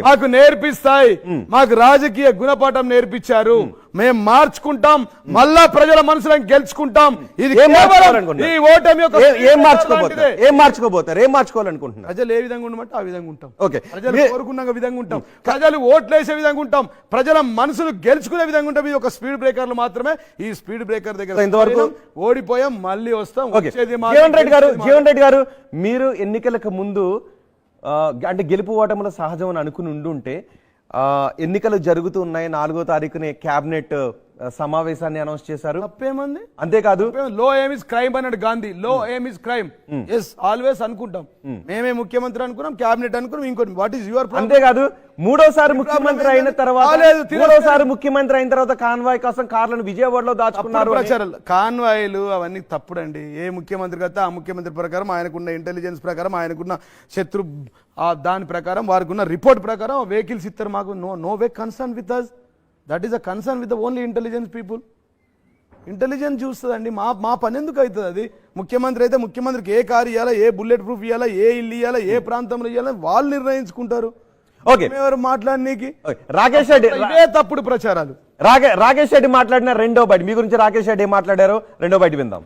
మాకు నేర్పిస్తాయి, మాకు రాజకీయ గుణపాఠం నేర్పించారు. మేము మార్చుకుంటాం, మళ్ళా ప్రజల మనసులను గెలుచుకుంటాం. ఇది ఈ ఓటమి ఏం మార్చుకోవాలనుకుంటున్నారు? ప్రజలు ఏ విధంగా ఉండమంటే ఆ విధంగా ఉంటాం. ప్రజలు కోరుకున్న విధంగా ఉంటాం, ప్రజలు ఓట్లు వేసే విధంగా ఉంటాం, ప్రజల మనసులు గెలుచుకునే విధంగా ఉంటాం. ఇది ఒక స్పీడ్ బ్రేకర్లు మాత్రమే. ఈ స్పీడ్ బ్రేకర్ దగ్గర ఇంతవరకు ఓడిపోయాం, మళ్ళీ వస్తాం. జీవన్ రెడ్డి గారు, మీరు ఎన్నికలకు ముందు అంటే గెలుపు ఓటముల సహజం అని అనుకుని ఉండుంటే, ఎన్నికలు జరుగుతూ ఉన్నాయి, 4వ తారీఖునే క్యాబినెట్ సమావేశాన్ని అనౌన్స్ చేశారు. తప్పేమంది? అంతేకాదు లో ఎయిమ్ ఇస్ క్రైమ్ అన్నాడు Gandhi. Low aim is crime. Yes always అనుకుంటాం. మేమే ముఖ్యమంత్రి అనుకున్నాం, క్యాబినెట్ అనుకున్నాం, ఇంకోటి వాట్ ఈస్ యువర్ ప్రాబ్లం? అంతేకాదు మూడోసారి ముఖ్యమంత్రి అయిన తర్వాత కాన్వాయ్ కోసం కార్లను విజయవాడలో దాచుకున్నారు. ప్రచారాలు కాన్వాయిలు అవన్నీ తప్పుడండి. ఏ ముఖ్యమంత్రి అయితే ఆ ముఖ్యమంత్రి ప్రకారం, ఆయనకున్న ఇంటెలిజెన్స్ ప్రకారం, ఆయనకున్న శత్రు దాని ప్రకారం, వారికి ఉన్న రిపోర్ట్ ప్రకారం వెహికల్స్ ఇస్తారు. మాకు no way concern with us. That is a concern with only intelligence people. Intelligence చూస్తుందండి. మా పని ఎందుకు అవుతుంది? అది ముఖ్యమంత్రి అయితే ముఖ్యమంత్రికి ఏ కారు ఇవ్వాలా, ఏ బుల్లెట్ ప్రూఫ్ ఇవ్వాలా, ఏ ఇల్లు ఇవ్వాలా, ఏ ప్రాంతంలో ఇవ్వాలా వాళ్ళు నిర్ణయించుకుంటారు. ఓకే, ఎవరు మాట్లాడనీకి? రాకేష్ రెడ్డి ఇవే తప్పుడు ప్రచారాలు. రాకేష్ రెడ్డి మాట్లాడిన రెండో బయట మీ గురించి రాకేష్ రెడ్డి ఏం మాట్లాడారో రెండో బయట విందాం.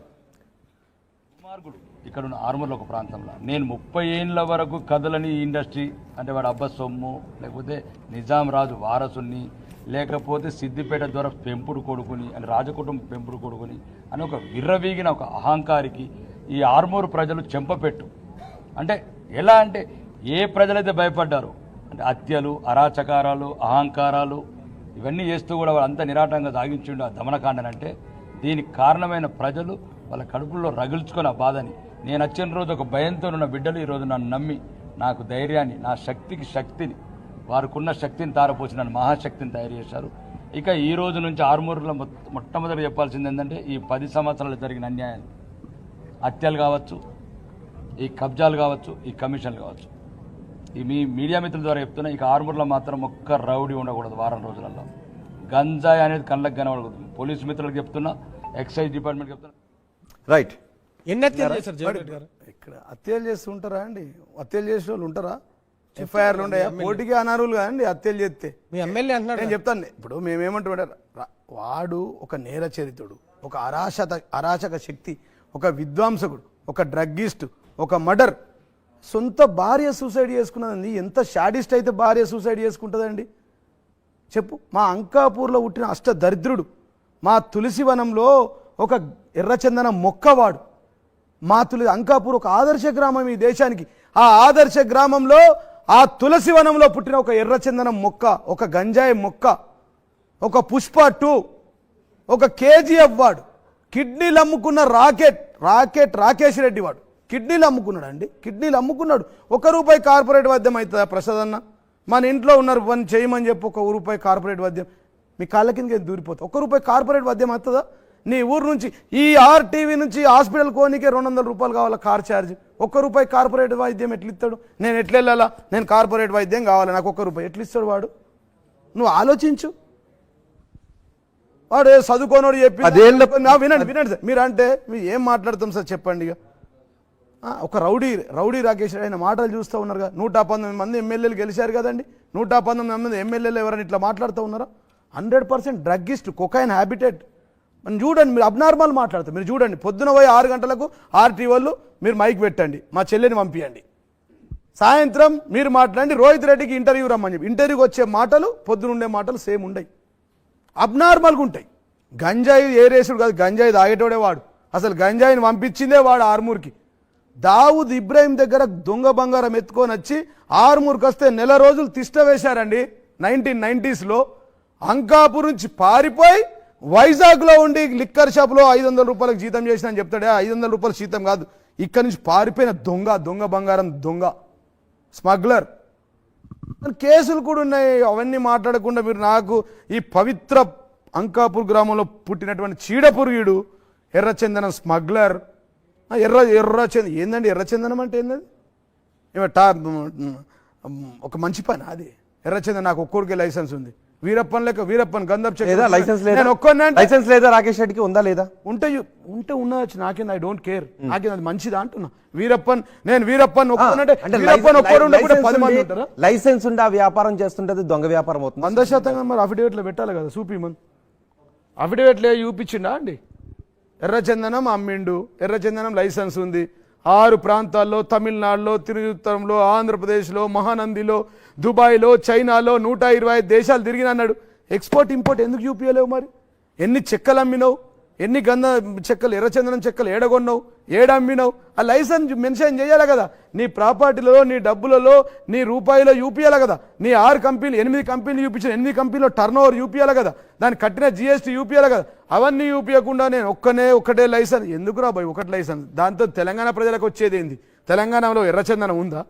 ఇక్కడ ఉన్న ఆర్మూర్లో ఒక ప్రాంతంలో నేను 30 ఏళ్ళ వరకు కథలని ఇండస్ట్రీ అంటే వాడు అబ్బా సొమ్ము, లేకపోతే నిజాం రాజు వారసుని, లేకపోతే సిద్దిపేట ద్వారా పెంపుడు కొడుకుని అని రాజకుటుంబం పెంపుడు కొడుకుని అని ఒక విర్రవీగిన ఒక అహంకారికి ఈ ఆర్మూరు ప్రజలు చెంపపెట్టు. అంటే ఎలా అంటే ఏ ప్రజలైతే భయపడ్డారు అంటే హత్యలు, అరాచకారాలు, అహంకారాలు ఇవన్నీ చేస్తూ కూడా వాళ్ళంతా నిరాటంగా సాగించిండు ఆ దమనకాండనంటే దీనికి కారణమైన ప్రజలు వాళ్ళ కడుపుల్లో రగుల్చుకొని ఆ బాధని. నేను వచ్చిన రోజు ఒక భయంతో ఉన్న బిడ్డలు ఈరోజు నన్ను నమ్మి నాకు ధైర్యాన్ని, నా శక్తికి శక్తిని, వారికున్న శక్తిని తారపోసి నన్ను మహాశక్తిని తయారు చేశారు. ఇక ఈ రోజు నుంచి ఆర్మూరులో మొట్టమొదటి చెప్పాల్సింది ఏంటంటే ఈ 10 సంవత్సరాలు జరిగిన అన్యాయాలు, హత్యలు కావచ్చు, ఈ కబ్జాలు కావచ్చు, ఈ కమిషన్లు కావచ్చు, ఈ మీ మీడియా మిత్రుల ద్వారా చెప్తున్నా. ఇక ఆర్మూరులో మాత్రం ఒక్క రౌడీ ఉండకూడదు వారం రోజులలో. గంజాయి అనేది కళ్ళకు కనబడకూడదు. పోలీసు మిత్రులకు చెప్తున్నా, ఎక్సైజ్ డిపార్ట్మెంట్ చెప్తున్నా. రైట్. ఎన్ని హత్యలు చేశారు జగన్ రెడ్డి గారు? ఇక్కడ హత్యలు చేస్తూ ఉంటారా అండి? హత్యలు చేసే వాళ్ళు ఉంటారా? ఎఫ్ఐఆర్లు ఉండయా? పోటీకి అనర్హులు కదండి హత్యలు చేస్తే. మీ ఎమ్మెల్యే అంటున్నాడు. నేను చెప్తాను. ఇప్పుడు మేమేమంటాం, వాడు ఒక నేర చరిత్రుడు, ఒక అరాచక శక్తి, ఒక విద్వాంసకుడు, ఒక డ్రగ్గిస్ట్, ఒక మర్డర్. సొంత భార్య సూసైడ్ చేసుకున్నదండి. ఎంత షాడిస్ట్ అయితే భార్య సూసైడ్ చేసుకుంటుందండి చెప్పు? మా అంకాపూర్లో పుట్టిన అష్ట దరిద్రుడు, మా తులసివనంలో ఒక ఎర్రచందన మొక్కవాడు. మా అంకాపూర్ ఒక ఆదర్శ గ్రామం ఈ దేశానికి. ఆ ఆదర్శ గ్రామంలో ఆ తులసివనంలో పుట్టిన ఒక ఎర్రచందనం మొక్క, ఒక గంజాయి మొక్క, ఒక పుష్ప 2, ఒక కేజీఎఫ్ వాడు, కిడ్నీలు అమ్ముకున్న రాకేష్ రెడ్డి వాడు కిడ్నీలు అమ్ముకున్నాడు అండి. కిడ్నీలు అమ్ముకున్నాడు. ₹1 కార్పొరేట్ వైద్యం అవుతుందా ప్రసాద్ అన్న? మన ఇంట్లో ఉన్నారు పని చేయమని చెప్పి ₹1 కార్పొరేట్ వైద్యం మీ కాళ్ళ కిందకి దూరిపోతుంది. ₹1 కార్పొరేట్ వైద్యం అవుతుందా? నీ ఊరు నుంచి ఈ ఆర్టీవీ నుంచి హాస్పిటల్ కోనికే ₹200 కావాలా కార్ ఛార్జ్. ₹1 కార్పొరేట్ వైద్యం ఎట్లా ఇస్తాడు? నేను ఎట్లా వెళ్ళాలా? నేను కార్పొరేట్ వైద్యం కావాలి, నాకు ₹1 ఎట్లా ఇస్తాడు వాడు? నువ్వు ఆలోచించు. వాడు చదువుకోనోడు చెప్పి వినండి సార్. మీరు అంటే మీరు ఏం మాట్లాడతాం సార్ చెప్పండి. ఇక ఒక రౌడీ రాకేష్ ఆయన మాటలు చూస్తూ ఉన్నారుగా. 119 మంది ఎమ్మెల్యేలు గెలిచారు కదండి. 119 మంది ఎమ్మెల్యేలు ఎవరైనా ఇట్లా మాట్లాడుతూ ఉన్నారా? 100% డ్రగ్గిస్ట్, కొకైన్ హ్యాబిటెట్. మనం చూడండి, మీరు అబ్నార్మల్ మాట్లాడతారు. మీరు చూడండి, పొద్దున పోయి 6 గంటలకు ఆర్టీ వాళ్ళు మీరు మైక్ పెట్టండి, మా చెల్లెని పంపించండి. సాయంత్రం మీరు మాట్లాడండి, రోహిత్ రెడ్డికి ఇంటర్వ్యూ రమ్మని చెప్పి. ఇంటర్వ్యూకి వచ్చే మాటలు పొద్దున ఉండే మాటలు సేమ్ ఉండయి, అబ్నార్మల్గా ఉంటాయి. గంజాయి ఏ రేసుడు కాదు, గంజాయి తాగేటోడే వాడు. అసలు గంజాయిని పంపించిందే వాడు ఆర్మూర్కి. దావుద్ ఇబ్రాహిం దగ్గర దొంగ బంగారం ఎత్తుకొని వచ్చి ఆర్మూర్కి వస్తే నెల రోజులు తిష్ట వేశారండి 1990s. అంకాపూర్ నుంచి పారిపోయి వైజాగ్లో ఉండి లిక్కర్ షాప్లో ₹500 జీతం చేసిన అని చెప్తాడే. ₹500 జీతం కాదు, ఇక్కడి నుంచి పారిపోయిన దొంగ బంగారం దొంగ స్మగ్లర్. కేసులు కూడా ఉన్నాయి. అవన్నీ మాట్లాడకుండా మీరు నాకు ఈ పవిత్ర అంకాపూర్ గ్రామంలో పుట్టినటువంటి చీడపురుగుడు ఎర్రచందనం స్మగ్లర్, ఎర్రచందనం ఏందండి? ఎర్రచందనం అంటే ఏంటది? ఒక మంచి పని అది. ఎర్రచందనం నాకు ఒక్కొక్కరికి లైసెన్స్ ఉంది. వీరప్పన్ గంధప్ లైసెన్స్ లేదా రాకేష్ రెడ్డికి? ఉందా లేదా? ఉంటే ఉండవచ్చు, నాకేంది, ఐ డోంట్ కేర్. నాకేంది, అది మంచిదా అంటున్నా. వీరప్పన్ ఒక్కరుంటే 10 మంది ఉంటారా? లైసెన్స్ ఉండి ఆ వ్యాపారం చేస్తుంటది దొంగ వ్యాపారం అవుతుంది. 100% మరి అఫిడేవిట్లో పెట్టాలి కదా. చూపిమని అఫిడేవిట్లో చూపించిండా అండి? ఎర్రచందనం అమ్మిండు, ఎర్రచందనం లైసెన్స్ ఉంది. 6 ప్రాంతాల్లో, తమిళనాడులో, తిరుత్తరంలో, ఆంధ్రప్రదేశ్లో, మహానందిలో, దుబాయ్లో, చైనాలో 125 దేశాలు తిరిగిన అన్నాడు. ఎక్స్పోర్ట్ ఇంపోర్ట్ ఎందుకు చూపించలేవు మరి? ఎన్ని చెక్కలు అమ్మినావు? ఎన్ని గంధ చెక్కలు ఎర్రచందనం చెక్కలు ఏడగొన్నావు ఏడమ్మినావు ఆ లైసెన్స్ మెన్షన్ చేయాలి కదా. నీ ప్రాపర్టీలలో నీ డబ్బులలో నీ రూపాయిలో చూపించాలి కదా. నీ 6 కంపెనీలు 8 కంపెనీలు చూపించిన 8 కంపెనీలో టర్న్ ఓవర్ చూపించాలి కదా. దానికి కట్టిన జిఎస్టీ చూపించాలి కదా. అవన్నీ చూపించకుండా నేను ఒకటే లైసెన్స్ ఎందుకు రాబోయ్ ఒకటి లైసెన్స్ దాంతో తెలంగాణ ప్రజలకు వచ్చేది ఏంది? తెలంగాణలో ఎర్రచందనం ఉందా?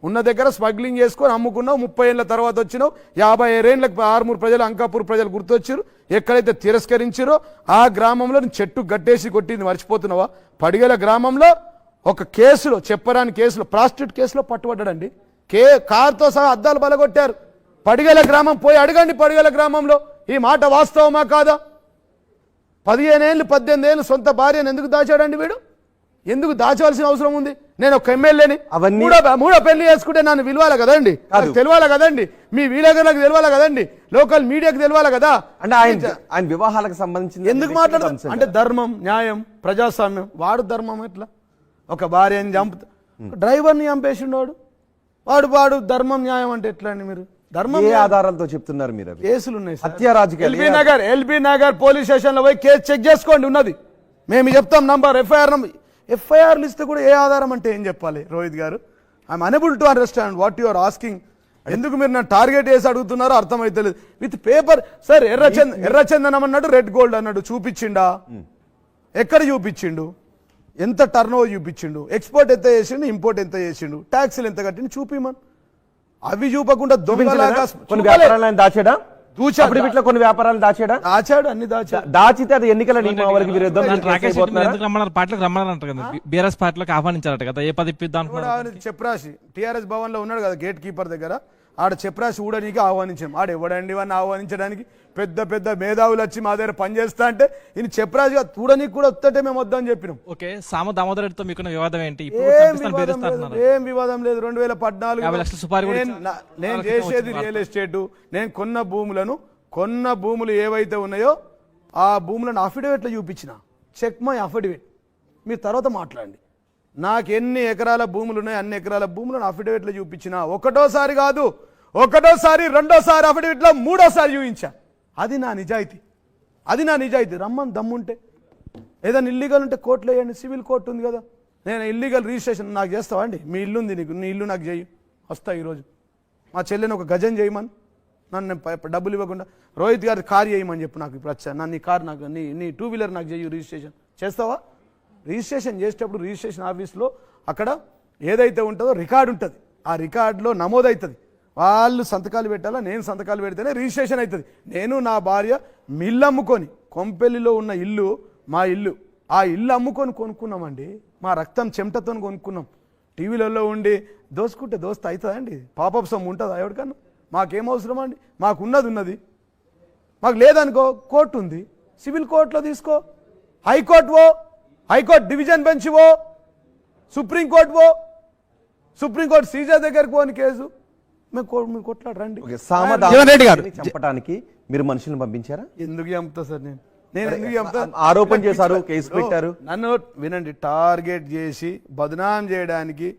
ఉన్న దగ్గర స్మగ్లింగ్ చేసుకొని అమ్ముకున్నావు. 30 ఏళ్ళ తర్వాత వచ్చినావు. 50 ఏళ్ళకి ఆర్మూర్ ప్రజలు అంకాపూర్ ప్రజలు గుర్తొచ్చారు. ఎక్కడైతే తిరస్కరించారో ఆ గ్రామంలో చెట్టు గట్టేసి కొట్టింది మర్చిపోతున్నావా? పడిగల గ్రామంలో ఒక కేసులో చెప్పరాని కేసులో ప్రాస్టిట్యూట్ కేసులో పట్టుబడ్డాడండి. కార్తో సహా అద్దాలు బలగొట్టారు. పడిగల గ్రామం పోయి అడగండి. పడిగల గ్రామంలో ఈ మాట వాస్తవమా కాదా? 15 ఏళ్ళు 18 ఏళ్ళు సొంత భార్యను ఎందుకు దాచాడండి వీడు? ఎందుకు దాచవలసిన అవసరం ఉంది? నేను ఒక ఎమ్మెల్యేని అవన్నీ మూడో పెళ్లి చేసుకుంటే నన్ను విలువాలి కదండి, తెలియాలి కదండి, మీ విలేకరులకు తెలియాలి కదండి, లోకల్ మీడియాకి తెలియాలి కదా. అంటే ఆయన వివాహాలకు సంబంధించి ఎందుకు మాట్లాడతారు అంటే ధర్మం న్యాయం ప్రజాస్వామ్యం. వాడు ధర్మం ఎట్లా? ఒక భార్యని డ్రైవర్ని చంపేసిండు వాడు ధర్మం న్యాయం అంటే ఎట్లా అండి? మీరు ధర్మం ఏ ఆధారాలతో చెప్తున్నారు మీరు? కేసులు ఉన్నాయి, హత్య రాజకీయాలు. ఎల్బీ నగర్ పోలీస్ స్టేషన్ లో పోయి కేసు చెక్ చేసుకోండి ఉన్నది. మేము చెప్తాం నంబర్ ఎఫ్ఐఆర్ లిస్ట్ కూడా ఏ ఆధారం అంటే ఏం చెప్పాలి? రోహిత్ గారు, I'm unable to understand what you are asking. ఎందుకు మీరు నన్ను టార్గెట్ చేసి అడుగుతున్నారో అర్థమైతలేదు. విత్ పేపర్ సార్ ఎర్రచందనం అన్నాడు, రెడ్ గోల్డ్ అన్నాడు. చూపించిండా? ఎక్కడ చూపించిండు? ఎంత టర్న్ ఓవర్ చూపించిండు? ఎక్స్పోర్ట్ ఎంత చేసిండు, ఇంపోర్ట్ ఎంత చేసిండు, ట్యాక్సీలు ఎంత కట్టిండు చూపిమని. అవి చూపకుండా దొంగలాగా కొన్ని వ్యాపారాలను దాచాడా? కొన్ని వ్యాపారాలు దాచాడా? దాచాడు, అన్ని దాచితే అది ఎన్నికల నియమావళికి విరుద్ధం. పార్టీలకు రమ్మన్నారంట కదా, బీఆర్ఎస్ పార్టీలకు ఆహ్వానించారట కదా, ఏ పది చెప్పరాసి టిఆర్ఎస్ భవన్ లో ఉన్నాడు కదా గేట్ కీపర్ దగ్గర, ఆడ చెప్పరాసి ఊడనీకి ఆహ్వానించాం. ఆడ ఎవడండి వాడిని ఆహ్వానించడానికి? పెద్ద పెద్ద మేధావులు వచ్చి మా దగ్గర పనిచేస్తా అంటే ఈయన చెప్పరాజుగా చూడనీకి కూడా వస్తుంటే మేము వద్దని చెప్పినాం. ఓకే, సామ దామోదర్ రెడ్డితో మీకున్న వివాదం ఏంటి? ఏం వివాదం లేదు. 2014 నేను చేసేది రియల్ ఎస్టేట్. నేను కొన్న భూములు ఏవైతే ఉన్నాయో ఆ భూములను అఫిడవిట్లో చూపించిన. Check my affidavit. మీరు తర్వాత మాట్లాడండి. నాకు ఎన్ని ఎకరాల భూములు ఉన్నాయి అన్ని ఎకరాల భూములను అఫిడవిట్లో చూపించిన. ఒకటోసారి కాదు, రెండోసారి అఫిడవిట్లో మూడోసారి చూపించా. అది నా నిజాయితీ. రమ్మని దమ్ముంటే ఏదైనా ఇల్లీగల్ ఉంటే కోర్టులో వేయండి. సివిల్ కోర్టు ఉంది కదా. నేను ఇల్లీగల్ రిజిస్ట్రేషన్ నాకు చేస్తావా అండి? మీ ఇల్లు ఉంది నీకు, నీ ఇల్లు నాకు చేయి, వస్తా ఈరోజు. మా చెల్లెని ఒక గజం చేయమని, నన్ను డబ్బులు ఇవ్వకుండా రోహిత్ గారి కార్ చేయమని చెప్పు. నాకు ఇప్పుడు వచ్చా నీ కార్ నాకు నీ 2 వీలర్ నాకు చేయి, రిజిస్ట్రేషన్ చేస్తావా? రిజిస్ట్రేషన్ చేసేటప్పుడు రిజిస్ట్రేషన్ ఆఫీస్లో అక్కడ ఏదైతే ఉంటుందో రికార్డు ఉంటుంది. ఆ రికార్డులో నమోదవుతుంది. వాళ్ళు సంతకాలు పెట్టాలా, నేను సంతకాలు పెడితేనే రిజిస్ట్రేషన్ అవుతుంది. నేను నా భార్య మిల్లు అమ్ముకొని, కొంపెల్లిలో ఉన్న ఇల్లు మా ఇల్లు, ఆ ఇల్లు అమ్ముకొని కొనుక్కున్నామండి. మా రక్తం చెమటతో కొనుక్కున్నాం. టీవీలలో ఉండి దోసుకుంటే దోస్తు అవుతుందండి? పాపప్ సొమ్ము ఉంటుందా ఎవరికన్నా? మాకేం అవసరం అండి? ఉన్నది. మాకు లేదనుకో కోర్టు ఉంది, సివిల్ కోర్టులో తీసుకో, హైకోర్టు డివిజన్ బెంచ్ సుప్రీంకోర్టు సీజర్ దగ్గరకు పోని కేసు మేము కొట్లాడరండి. చంపడానికి మీరు మనుషులను పంపించారా? ఎందుకు చంపుతా సార్? నేను ఎందుకు చంపుతా? ఆరోపణ చేశారు, కేసు పెట్టారు. నన్ను వినండి, టార్గెట్ చేసి బదనాం చేయడానికి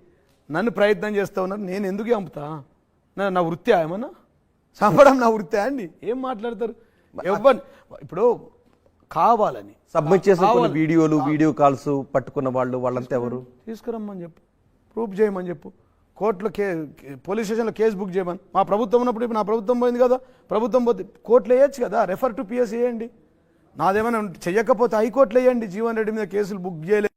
నన్ను ప్రయత్నం చేస్తా ఉన్నారు. నేను ఎందుకు చంపుతా? నా వృత్తి ఏమన్నా? చంపడం నా వృత్తి అండి? ఏం మాట్లాడతారు? ఇప్పుడు కావాలని సబ్మిట్ చేసిన వీడియో కాల్స్ పట్టుకున్న వాళ్ళంతా ఎవరు? తీసుకురమ్మని చెప్పు, ప్రూఫ్ చేయమని చెప్పు, కోర్టులో పోలీస్ స్టేషన్లో కేసు బుక్ చేయమని. మా ప్రభుత్వం ఉన్నప్పుడు ఇప్పుడు నా ప్రభుత్వం పోయింది కదా, ప్రభుత్వం పోతే కోర్టులో వేయచ్చు కదా, రెఫర్ టు పిఎస్ వేయండి. నాదేమైనా చెయ్యకపోతే హైకోర్టులో వేయండి. జీవన్ రెడ్డి మీద కేసులు బుక్ చేయలేదు